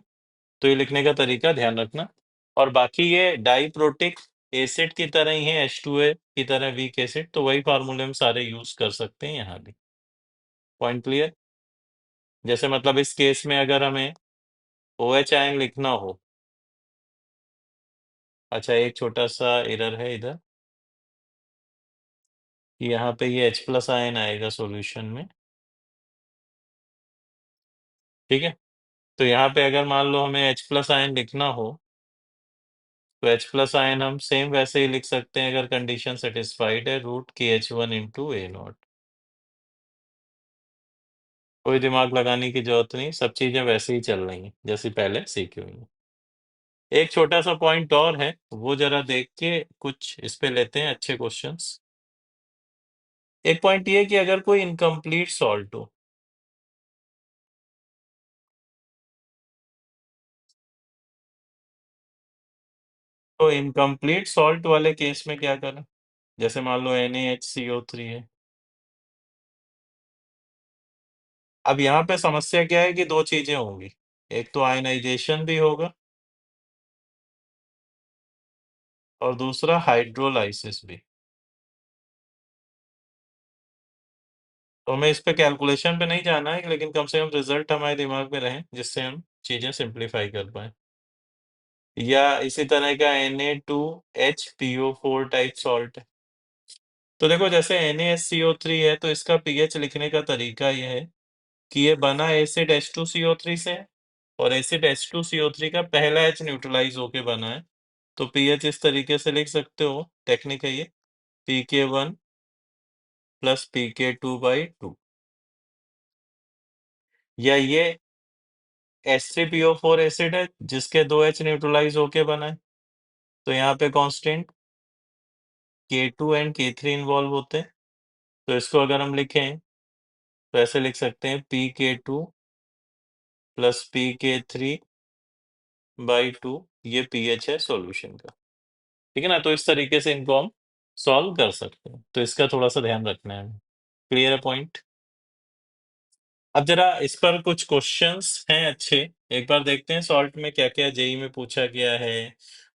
तो ये लिखने का तरीका ध्यान रखना। और बाकी ये डाइप्रोटिक एसिड की तरह ही है, H2A की तरह वीक एसिड, तो वही फार्मूले हम सारे यूज कर सकते हैं यहाँ भी। Point clear? जैसे मतलब इस केस में अगर हमें OH आयन लिखना हो, अच्छा एक छोटा सा एरर है इधर कि यहाँ पे ये H प्लस आयन आएगा सॉल्यूशन में। ठीक है। तो यहाँ पे अगर मान लो हमें H प्लस आयन लिखना हो तो H प्लस आयन हम सेम वैसे ही लिख सकते हैं अगर कंडीशन सेटिस्फाइड है, √KH1 × A0। कोई दिमाग लगाने की जरूरत नहीं, सब चीजें वैसे ही चल रही हैं जैसे पहले सीखी हुई हैं। एक छोटा सा पॉइंट और है, वो जरा देख के कुछ इस पे लेते हैं अच्छे क्वेश्चंस। एक पॉइंट ये है कि अगर कोई इनकम्प्लीट सॉल्ट हो तो इनकम्प्लीट सॉल्ट वाले केस में क्या करें? जैसे मान लो NaHCO3 है। अब यहाँ पे समस्या क्या है कि दो चीजें होंगी, एक तो आयनाइजेशन भी होगा और दूसरा हाइड्रोलाइसिस भी। तो हमें इस पे कैलकुलेशन पे नहीं जाना है, लेकिन कम से कम रिजल्ट हमारे दिमाग में रहे जिससे हम चीजें सिंप्लीफाई कर पाए। या इसी तरह का Na2HPO4 टाइप सॉल्ट है। तो देखो जैसे NaSCO3 है तो इसका पीएच लिखने का तरीका यह है कि ये बना एसिड H2CO3 से है और एसिड H2CO3 का पहला H न्यूट्रलाइज होके बना है। तो पीएच इस तरीके से लिख सकते हो, टेक्निक है ये, pK1 प्लस pK2/2। या ये H3PO4 एसिड है जिसके दो H न्यूट्रलाइज होके बना है, तो यहाँ पे constant K2 and K3 involve होते हैं। तो इसको अगर हम लिखें तो ऐसे लिख सकते हैं pK2 प्लस pK3/2, ये पीएच है सॉल्यूशन का। ठीक है ना? तो इस तरीके से इनको हम सॉल्व कर सकते हैं, तो इसका थोड़ा सा ध्यान रखना है। क्लियर है पॉइंट? अब जरा इस पर कुछ क्वेश्चंस हैं अच्छे, एक बार देखते हैं सॉल्ट में क्या क्या जेई में पूछा गया है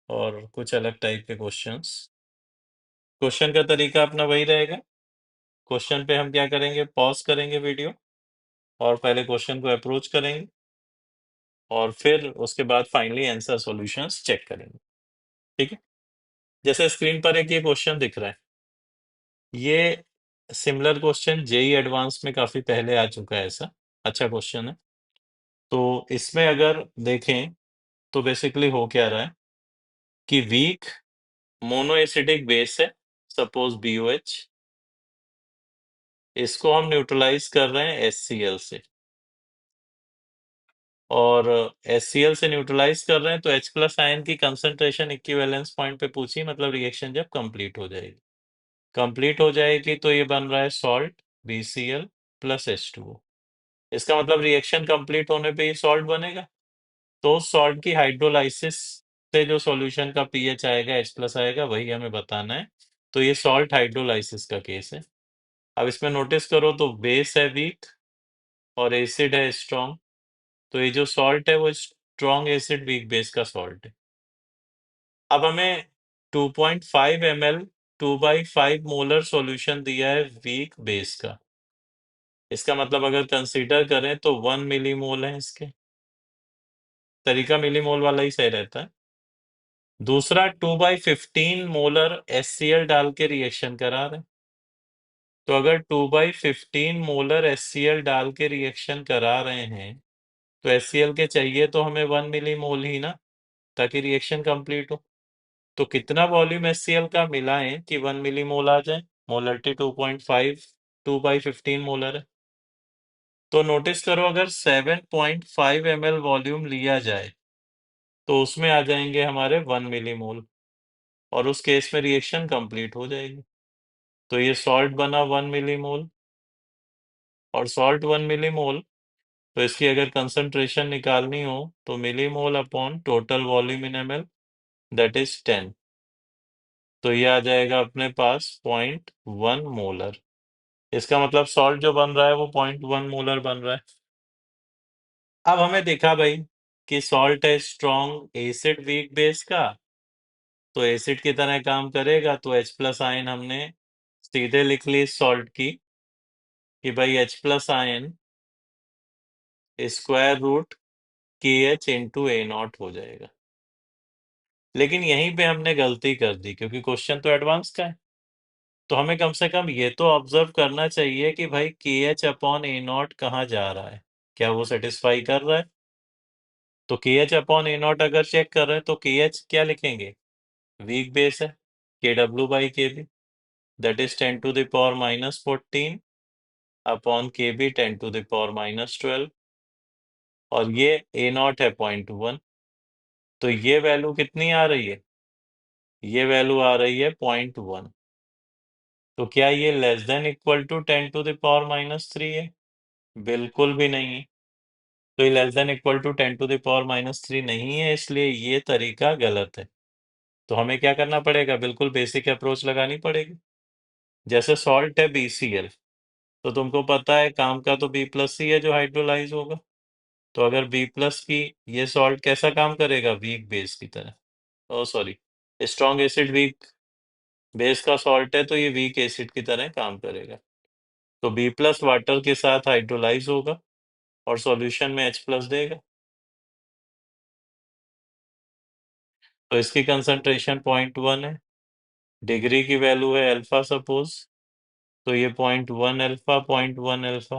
और कुछ अलग टाइप के क्वेश्चंस। क्वेश्चन का तरीका अपना वही रहेगा, क्वेश्चन पे हम क्या करेंगे, पॉज करेंगे वीडियो और पहले क्वेश्चन को अप्रोच करेंगे और फिर उसके बाद फाइनली आंसर सॉल्यूशंस चेक करेंगे। ठीक है? जैसे स्क्रीन पर एक ये क्वेश्चन दिख रहा है, ये सिमिलर क्वेश्चन जेई एडवांस में काफी पहले आ चुका है, ऐसा अच्छा क्वेश्चन है। तो इसमें अगर देखें तो बेसिकली हो क्या रहा है कि वीक मोनोएसिडिक बेस है, सपोज BOH, इसको हम न्यूट्रलाइज कर रहे हैं HCl से, और HCl से न्यूट्रलाइज कर रहे हैं तो H प्लस आयन की कंसंट्रेशन इक्विवेलेंस पॉइंट पे पूछी, मतलब रिएक्शन जब कंप्लीट हो जाएगी, कंप्लीट हो जाएगी तो ये बन रहा है सॉल्ट BCl प्लस H2O। इसका मतलब रिएक्शन कंप्लीट होने पे ये सॉल्ट बनेगा। तो सॉल्ट की हाइड्रोलाइसिस से जो सॉल्यूशन का पीएच आएगा, H प्लस आएगा, वही हमें बताना है। तो ये सॉल्ट हाइड्रोलाइसिस का केस है। अब इसमें नोटिस करो तो बेस है वीक और एसिड है स्ट्रॉन्ग, तो ये जो सॉल्ट है वो स्ट्रॉन्ग एसिड वीक बेस का सॉल्ट है। अब हमें 2.5 ml 2/5 मोलर सॉल्यूशन दिया है वीक बेस का। इसका मतलब अगर कंसीडर करें तो 1 मिलीमोल है इसके, तरीका मिलीमोल वाला ही सही रहता है। दूसरा 2/15 मोलर HCl डाल के रिएक्शन करा रहे हैं। तो अगर 2/15 मोलर HCl डाल के रिएक्शन करा रहे हैं तो HCl के चाहिए तो हमें 1 मिलीमोल ही ना, ताकि रिएक्शन कंप्लीट हो। तो कितना वॉल्यूम HCl का मिलाएं कि 1 मिलीमोल आ जाए? मोलरिटी 2.5 2/15 मोलर है। तो नोटिस करो अगर 7.5 ml वॉल्यूम लिया जाए तो उसमें आ जाएंगे हमारे 1 मिलीमोल, और उस केस में रिएक्शन कंप्लीट हो जाएगी। तो ये सॉल्ट बना 1 मिलीमोल, और सॉल्ट 1 मिलीमोल, तो इसकी अगर कंसंट्रेशन निकालनी हो तो millimole upon total volume in ml, that is 10। तो ये आ जाएगा अपने पास 0.1 मोलर। इसका मतलब सॉल्ट जो बन रहा है वो 0.1 मोलर बन रहा है। अब हमें देखा भाई कि सॉल्ट है स्ट्रॉन्ग एसिड वीक बेस का, तो एसिड की तरह काम करेगा, तो H प्लस आयन हमने सीधे लिख ली सॉल्ट की कि भाई H plus ion square root KH into A0 हो जाएगा। लेकिन यहीं पे हमने गलती कर दी क्योंकि क्वेश्चन तो एडवांस का है, तो हमें कम से कम ये तो ऑब्जर्व करना चाहिए कि भाई KH अपॉन A0 कहाँ जा रहा है, क्या वो सेटिस्फाई कर रहा है? तो KH अपॉन A0 अगर चेक कर रहे हैं तो KH क्या लिखेंगे, वीक बेस है, KW/KB, that is 10⁻⁻14 upon KB 10⁻⁻12, और ये A0 है 0.1, तो ये वैल्यू कितनी आ रही है? ये वैल्यू आ रही है 0.1। तो क्या ये लेस देन इक्वल टू 10⁻³ है? बिल्कुल भी नहीं है। तो ये लेस देन इक्वल टू 10⁻³ नहीं है, इसलिए ये तरीका गलत है। तो हमें क्या करना पड़ेगा, बिल्कुल बेसिक अप्रोच लगानी पड़ेगी। जैसे सॉल्ट है BCl, तो तुमको पता है काम का तो B प्लस ही है जो हाइड्रोलाइज होगा। तो अगर B प्लस की ये सॉल्ट कैसा काम करेगा, वीक बेस की तरह। Oh sorry, strong acid weak base का सॉल्ट है, तो ये वीक एसिड की तरह काम करेगा। तो B प्लस वाटर के साथ हाइड्रोलाइज होगा और सॉल्यूशन में H प्लस देगा। तो इसकी कंसंट्रेशन 0.1 है, डिग्री की वैल्यू है अल्फा सपोज, तो ये 0.1 अल्फा 0.1 अल्फा।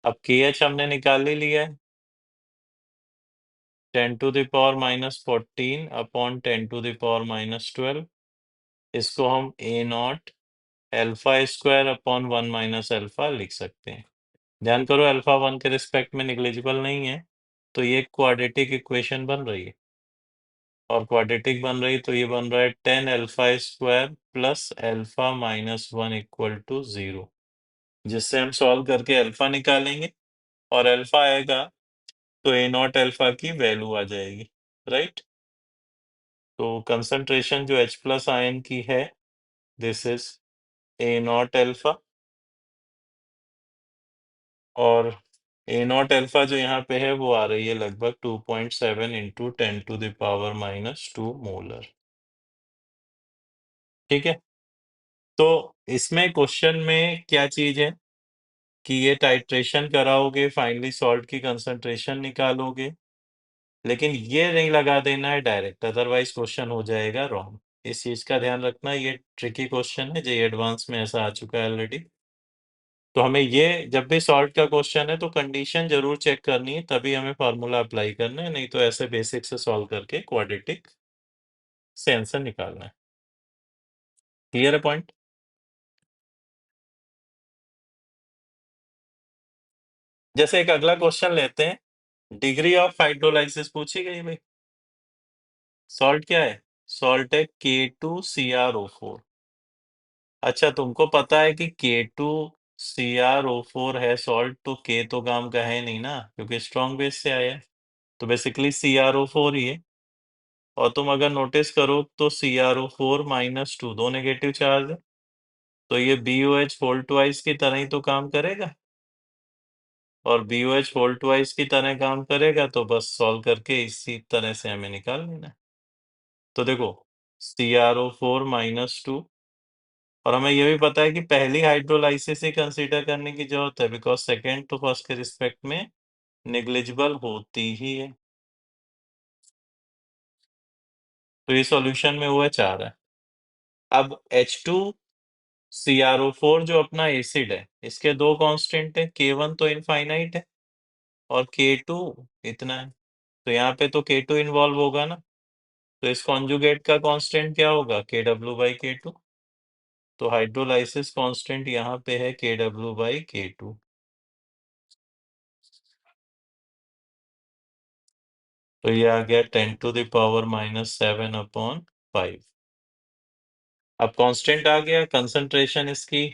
अब KH हमने निकाल ही लिया है, 10⁻⁻14 अपॉन 10⁻⁻12। इसको हम A0 alpha square upon 1 minus alpha लिख सकते हैं। ध्यान करो अल्फा 1 के रिस्पेक्ट में निग्लिजिबल नहीं है, तो ये क्वाड्रेटिक इक्वेशन बन रही है। और क्वाड्रेटिक बन रही तो ये बन रहा है 10 alpha square plus alpha minus 1 equal to 0, जिससे हम सॉल्व करके अल्फा निकालेंगे और अल्फा आएगा तो A0 अल्फा की वैल्यू आ जाएगी, राइट। तो कंसंट्रेशन जो H प्लस आयन की है, दिस इज A0 अल्फा, और A0 अल्फा जो यहाँ पे है वो आ रही है लगभग 2.7 इंटू 10⁻⁻2 मोलर। ठीक है, तो इसमें क्वेश्चन में क्या चीज है कि ये टाइट्रेशन कराओगे, फाइनली सॉल्ट की कंसंट्रेशन निकालोगे, लेकिन ये नहीं लगा देना है डायरेक्ट, अदरवाइज क्वेश्चन हो जाएगा रॉन्ग। इस चीज का ध्यान रखना, ये ट्रिकी क्वेश्चन है, जे एडवांस में ऐसा आ चुका है ऑलरेडी। तो हमें ये जब भी सॉल्ट का क्वेश्चन है तो कंडीशन जरूर चेक करनी है, तभी हमें फार्मूला अप्लाई करना है, नहीं तो ऐसे बेसिक से सॉल्व करके क्वाड्रेटिक से आंसर निकालना है। क्लियर है पॉइंट? जैसे एक अगला क्वेश्चन लेते हैं, डिग्री ऑफ हाइड्रोलाइसिस पूछी गई भाई। सॉल्ट क्या है? सॉल्ट है K2CrO4। अच्छा, तुमको पता है कि K2CrO4 है सॉल्ट, तो K तो काम का है नहीं ना, क्योंकि स्ट्रॉन्ग बेस से आया है, तो बेसिकली CrO4 ही है। और तुम अगर नोटिस करो तो CrO4-2 दो नेगेटिव चार्ज है, तो ये BOH होल ट्वाइस की तरह ही तो काम करेगा, और BOH होल ट्वाइस की तरह काम करेगा, तो बस सॉल्व करके इसी तरह से हमें निकाल लेना है। तो देखो CrO4-2, और हमें ये भी पता है कि पहली हाइड्रोलाइसिस ही कंसीडर करने की जरूरत है, बिकॉज सेकेंड तो फर्स्ट के रिस्पेक्ट में नेग्लिजिबल होती ही है। तो ये सॉल्यूशन में हुआ 4 है। अब H2CrO4 जो अपना एसिड है, इसके दो कांस्टेंट है, K1 तो इनफाइनाइट है और K2 इतना है, तो यहाँ पे तो K2 इन्वॉल्व होगा ना, तो इस कॉन्जुगेट का कांस्टेंट क्या होगा, KW/K2। तो हाइड्रोलाइसिस कांस्टेंट यहाँ पे है KW/K2। तो ये आ गया 10⁻⁻7/5। अब कांस्टेंट आ गया, कंसंट्रेशन इसकी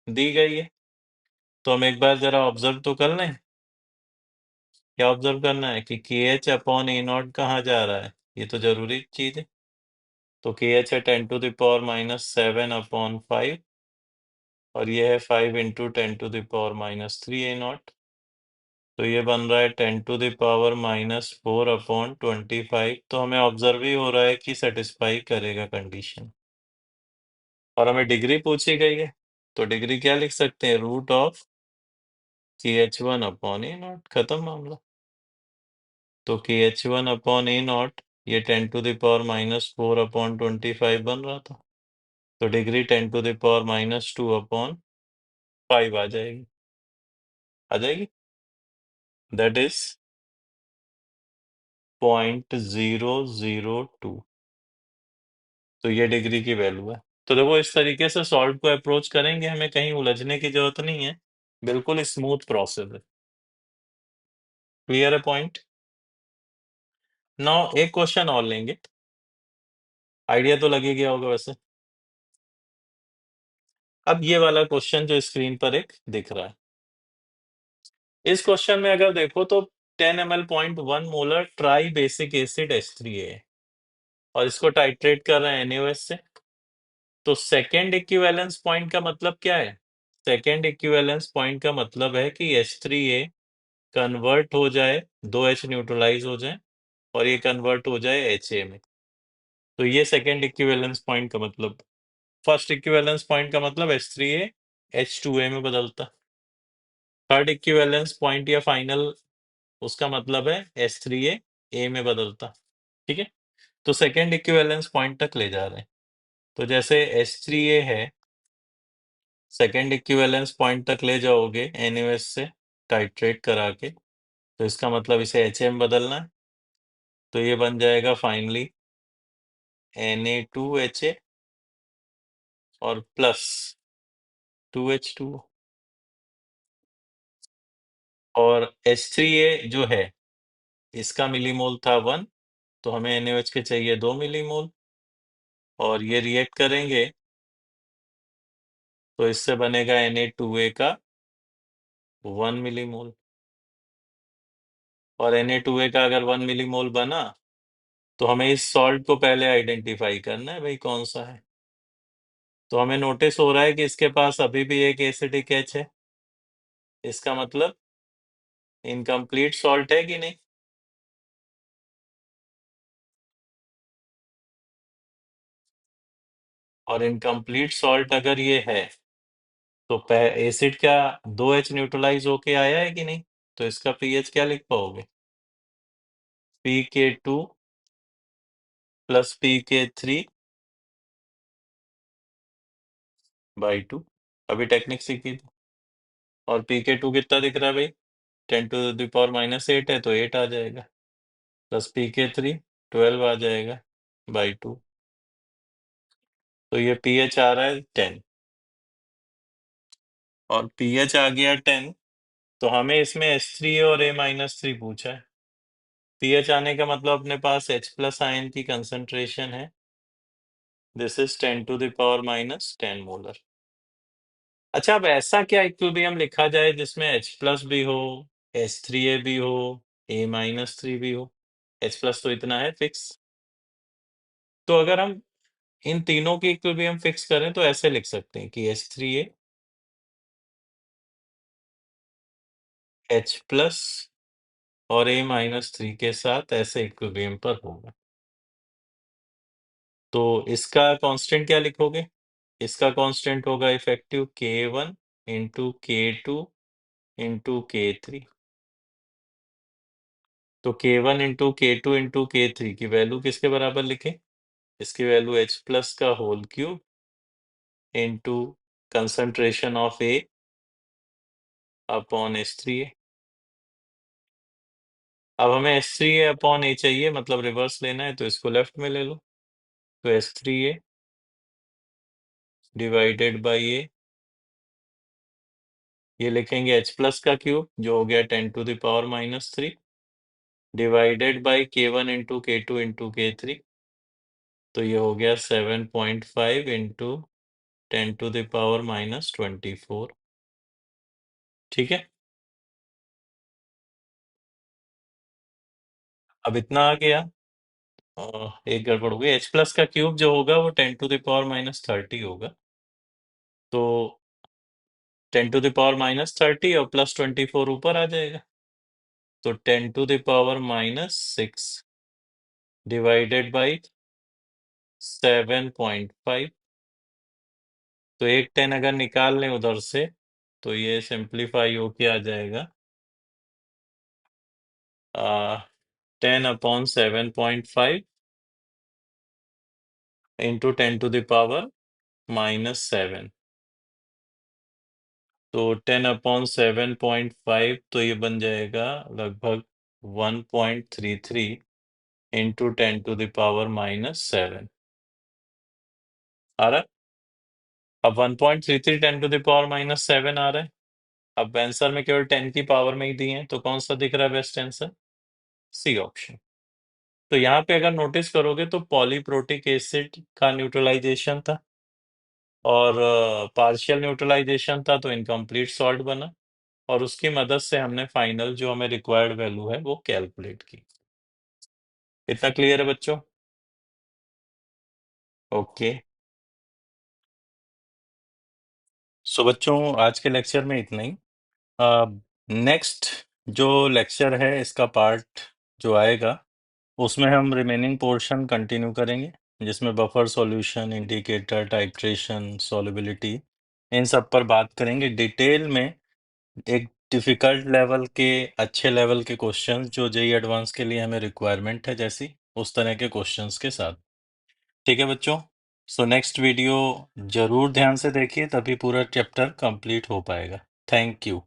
दी गई है, तो हम एक बार जरा ऑब्जर्व तो कर लें। क्या ऑब्जर्व करना है कि KH/A0 कहाँ जा रहा है, ये तो जरूरी चीज है। तो KH है 10⁻⁷/5, और ये है 5 इंटू 10⁻⁻3 A0। तो ये बन रहा है 10⁻⁻4/25। तो हमें ऑब्जर्व ही हो रहा है कि सेटिस्फाई करेगा कंडीशन, और हमें डिग्री पूछी गई है, तो डिग्री क्या लिख सकते हैं, रूट ऑफ KH1/A0, खत्म मामला। तो KH1/A0 ये 10⁻⁻4/25 बन रहा था, तो डिग्री 10⁻⁻2/5 आ जाएगी, आ जाएगी, दैट इज 0.002। तो ये डिग्री की वैल्यू है। तो देखो इस तरीके से सॉल्व को अप्रोच करेंगे, हमें कहीं उलझने की जरूरत नहीं है, बिल्कुल स्मूथ प्रोसेस है। क्लियर है पॉइंट? नाउ एक क्वेश्चन और लेंगे, आइडिया तो लग ही गया होगा वैसे। अब ये वाला क्वेश्चन जो स्क्रीन पर एक दिख रहा है, इस क्वेश्चन में अगर देखो तो 10 ml 0.1 molar try basic acid H3A है, और इसको टाइट्रेट कर रहे हैं NaOH से। तो सेकेंड इक्विवेलेंस पॉइंट का मतलब क्या है? सेकेंड इक्विवेलेंस पॉइंट का मतलब है कि H3A कन्वर्ट हो जाए, 2H न्यूट्रलाइज हो जाए और ये कन्वर्ट हो जाए HA में। तो ये सेकेंड इक्विवेलेंस पॉइंट का मतलब। फर्स्ट इक्विवेलेंस पॉइंट का मतलब H3A H2A में बदलता। थर्ड इक्विवेलेंस पॉइंट या फाइनल उसका मतलब है H3A A में बदलता। ठीक है, तो सेकेंड इक्विवेलेंस पॉइंट तक ले जा रहे हैं। तो जैसे H3A है, सेकेंड इक्विवेलेंस पॉइंट तक ले जाओगे NaOH से टाइट्रेट करा के, तो इसका मतलब इसे HA में बदलना है। तो ये बन जाएगा फाइनली Na2HA और प्लस 2H2 और H3A जो है इसका मिलीमोल था 1, तो हमें NaOH के चाहिए 2 मिलीमोल और ये रिएक्ट करेंगे तो इससे बनेगा Na2A का 1 मिलीमोल। और Na2A का अगर 1 मिलीमोल बना तो हमें इस सॉल्ट को पहले आइडेंटिफाई करना है भाई कौन सा है। तो हमें नोटिस हो रहा है कि इसके पास अभी भी एक एसिडिक H है, इसका मतलब इनकम्प्लीट सॉल्ट है कि नहीं? और इनकम्प्लीट सॉल्ट अगर ये है तो एसिड क्या 2H न्यूट्रलाइज होके आया है कि नहीं? तो इसका पीएच क्या लिख पाओगे? pK2 plus pK3 by 2। अभी टेक्निक सीखी थी। और pK2 कितना दिख रहा है भाई? 10⁻⁻8 है तो 8 आ जाएगा, प्लस pK3 12 आ जाएगा बाई 2। तो ये pH आ रहा है 10 और pH आ गया 10, तो हमें इसमें H3 और A-3 पूछा है। pH आने का मतलब अपने पास H प्लस आयन की कंसंट्रेशन है, दिस इज 10⁻⁻10 मोलर। अच्छा, अब ऐसा क्या इक्विलिब्रियम लिखा जाए जिसमें H प्लस भी हो, H3A भी हो, A-3 भी हो? H प्लस तो इतना है फिक्स। तो अगर हम इन तीनों की इक्विलिब्रियम फिक्स करें तो ऐसे लिख सकते हैं कि H3A H प्लस और A-3 के साथ ऐसे इक्विलिब्रियम पर होगा। तो इसका कांस्टेंट क्या लिखोगे? इसका कांस्टेंट होगा effective K1 into K2 into K3। तो K1 into K2 into K3 की वैल्यू किसके बराबर लिखें? इसकी वैल्यू H प्लस का whole cube into concentration of A upon H3A। अब हमें H3A अपॉन A चाहिए, मतलब रिवर्स लेना है, तो इसको लेफ्ट में ले लो। तो H3A डिवाइडेड बाई A, ये लिखेंगे H प्लस का क्यूब जो हो गया 10⁻⁻3 divided by K1 into K2 into K3, तो ये हो गया 7.5 इंटू 10⁻⁻24। ठीक है, अब इतना आ गया। एक गड़बड़ हो गई, H प्लस का क्यूब जो होगा वो 10⁻⁻30 होगा। तो 10⁻⁻30 और प्लस 24 ऊपर आ जाएगा, तो 10⁻⁻6 डिवाइडेड बाई 7.5। तो एक 10 अगर निकाल लें उधर से तो ये सिंप्लीफाई होके आ जाएगा 10/7.5 इंटू 10⁻⁻7। तो 10/7.5 तो ये बन जाएगा लगभग 1.33 इंटू 10⁻⁻7 आ रहा है। अब 1.33 10⁻⁻7 आ रहा है। अब आंसर में केवल 10 की पावर में ही दी है, तो कौन सा दिख रहा है बेस्ट आंसर? C option. तो यहाँ पे अगर नोटिस करोगे तो पॉलीप्रोटिक एसिड का न्यूट्रलाइजेशन था और पार्शियल न्यूट्रलाइजेशन था, तो इनकम्प्लीट सॉल्ट बना और उसकी मदद से हमने फाइनल जो हमें रिक्वायर्ड वैल्यू है वो कैलकुलेट की। इतना क्लियर है बच्चों? ओके। सो बच्चों, आज के लेक्चर में इतना ही। नेक्स्ट जो लेक्चर है इसका पार्ट जो आएगा, उसमें हम रिमेनिंग पोर्शन कंटिन्यू करेंगे, जिसमें buffer solution, indicator, titration, solubility, इन सब पर बात करेंगे डिटेल में। एक डिफिकल्ट लेवल के, अच्छे लेवल के क्वेश्चंस जो जेई एडवांस के लिए हमें रिक्वायरमेंट है, जैसी उस तरह के क्वेश्चंस के साथ। ठीक है बच्चों? सो नेक्स्ट वीडियो जरूर ध्यान से देखिए, तभी पूरा चैप्टर कंप्लीट हो पाएगा। Thank you.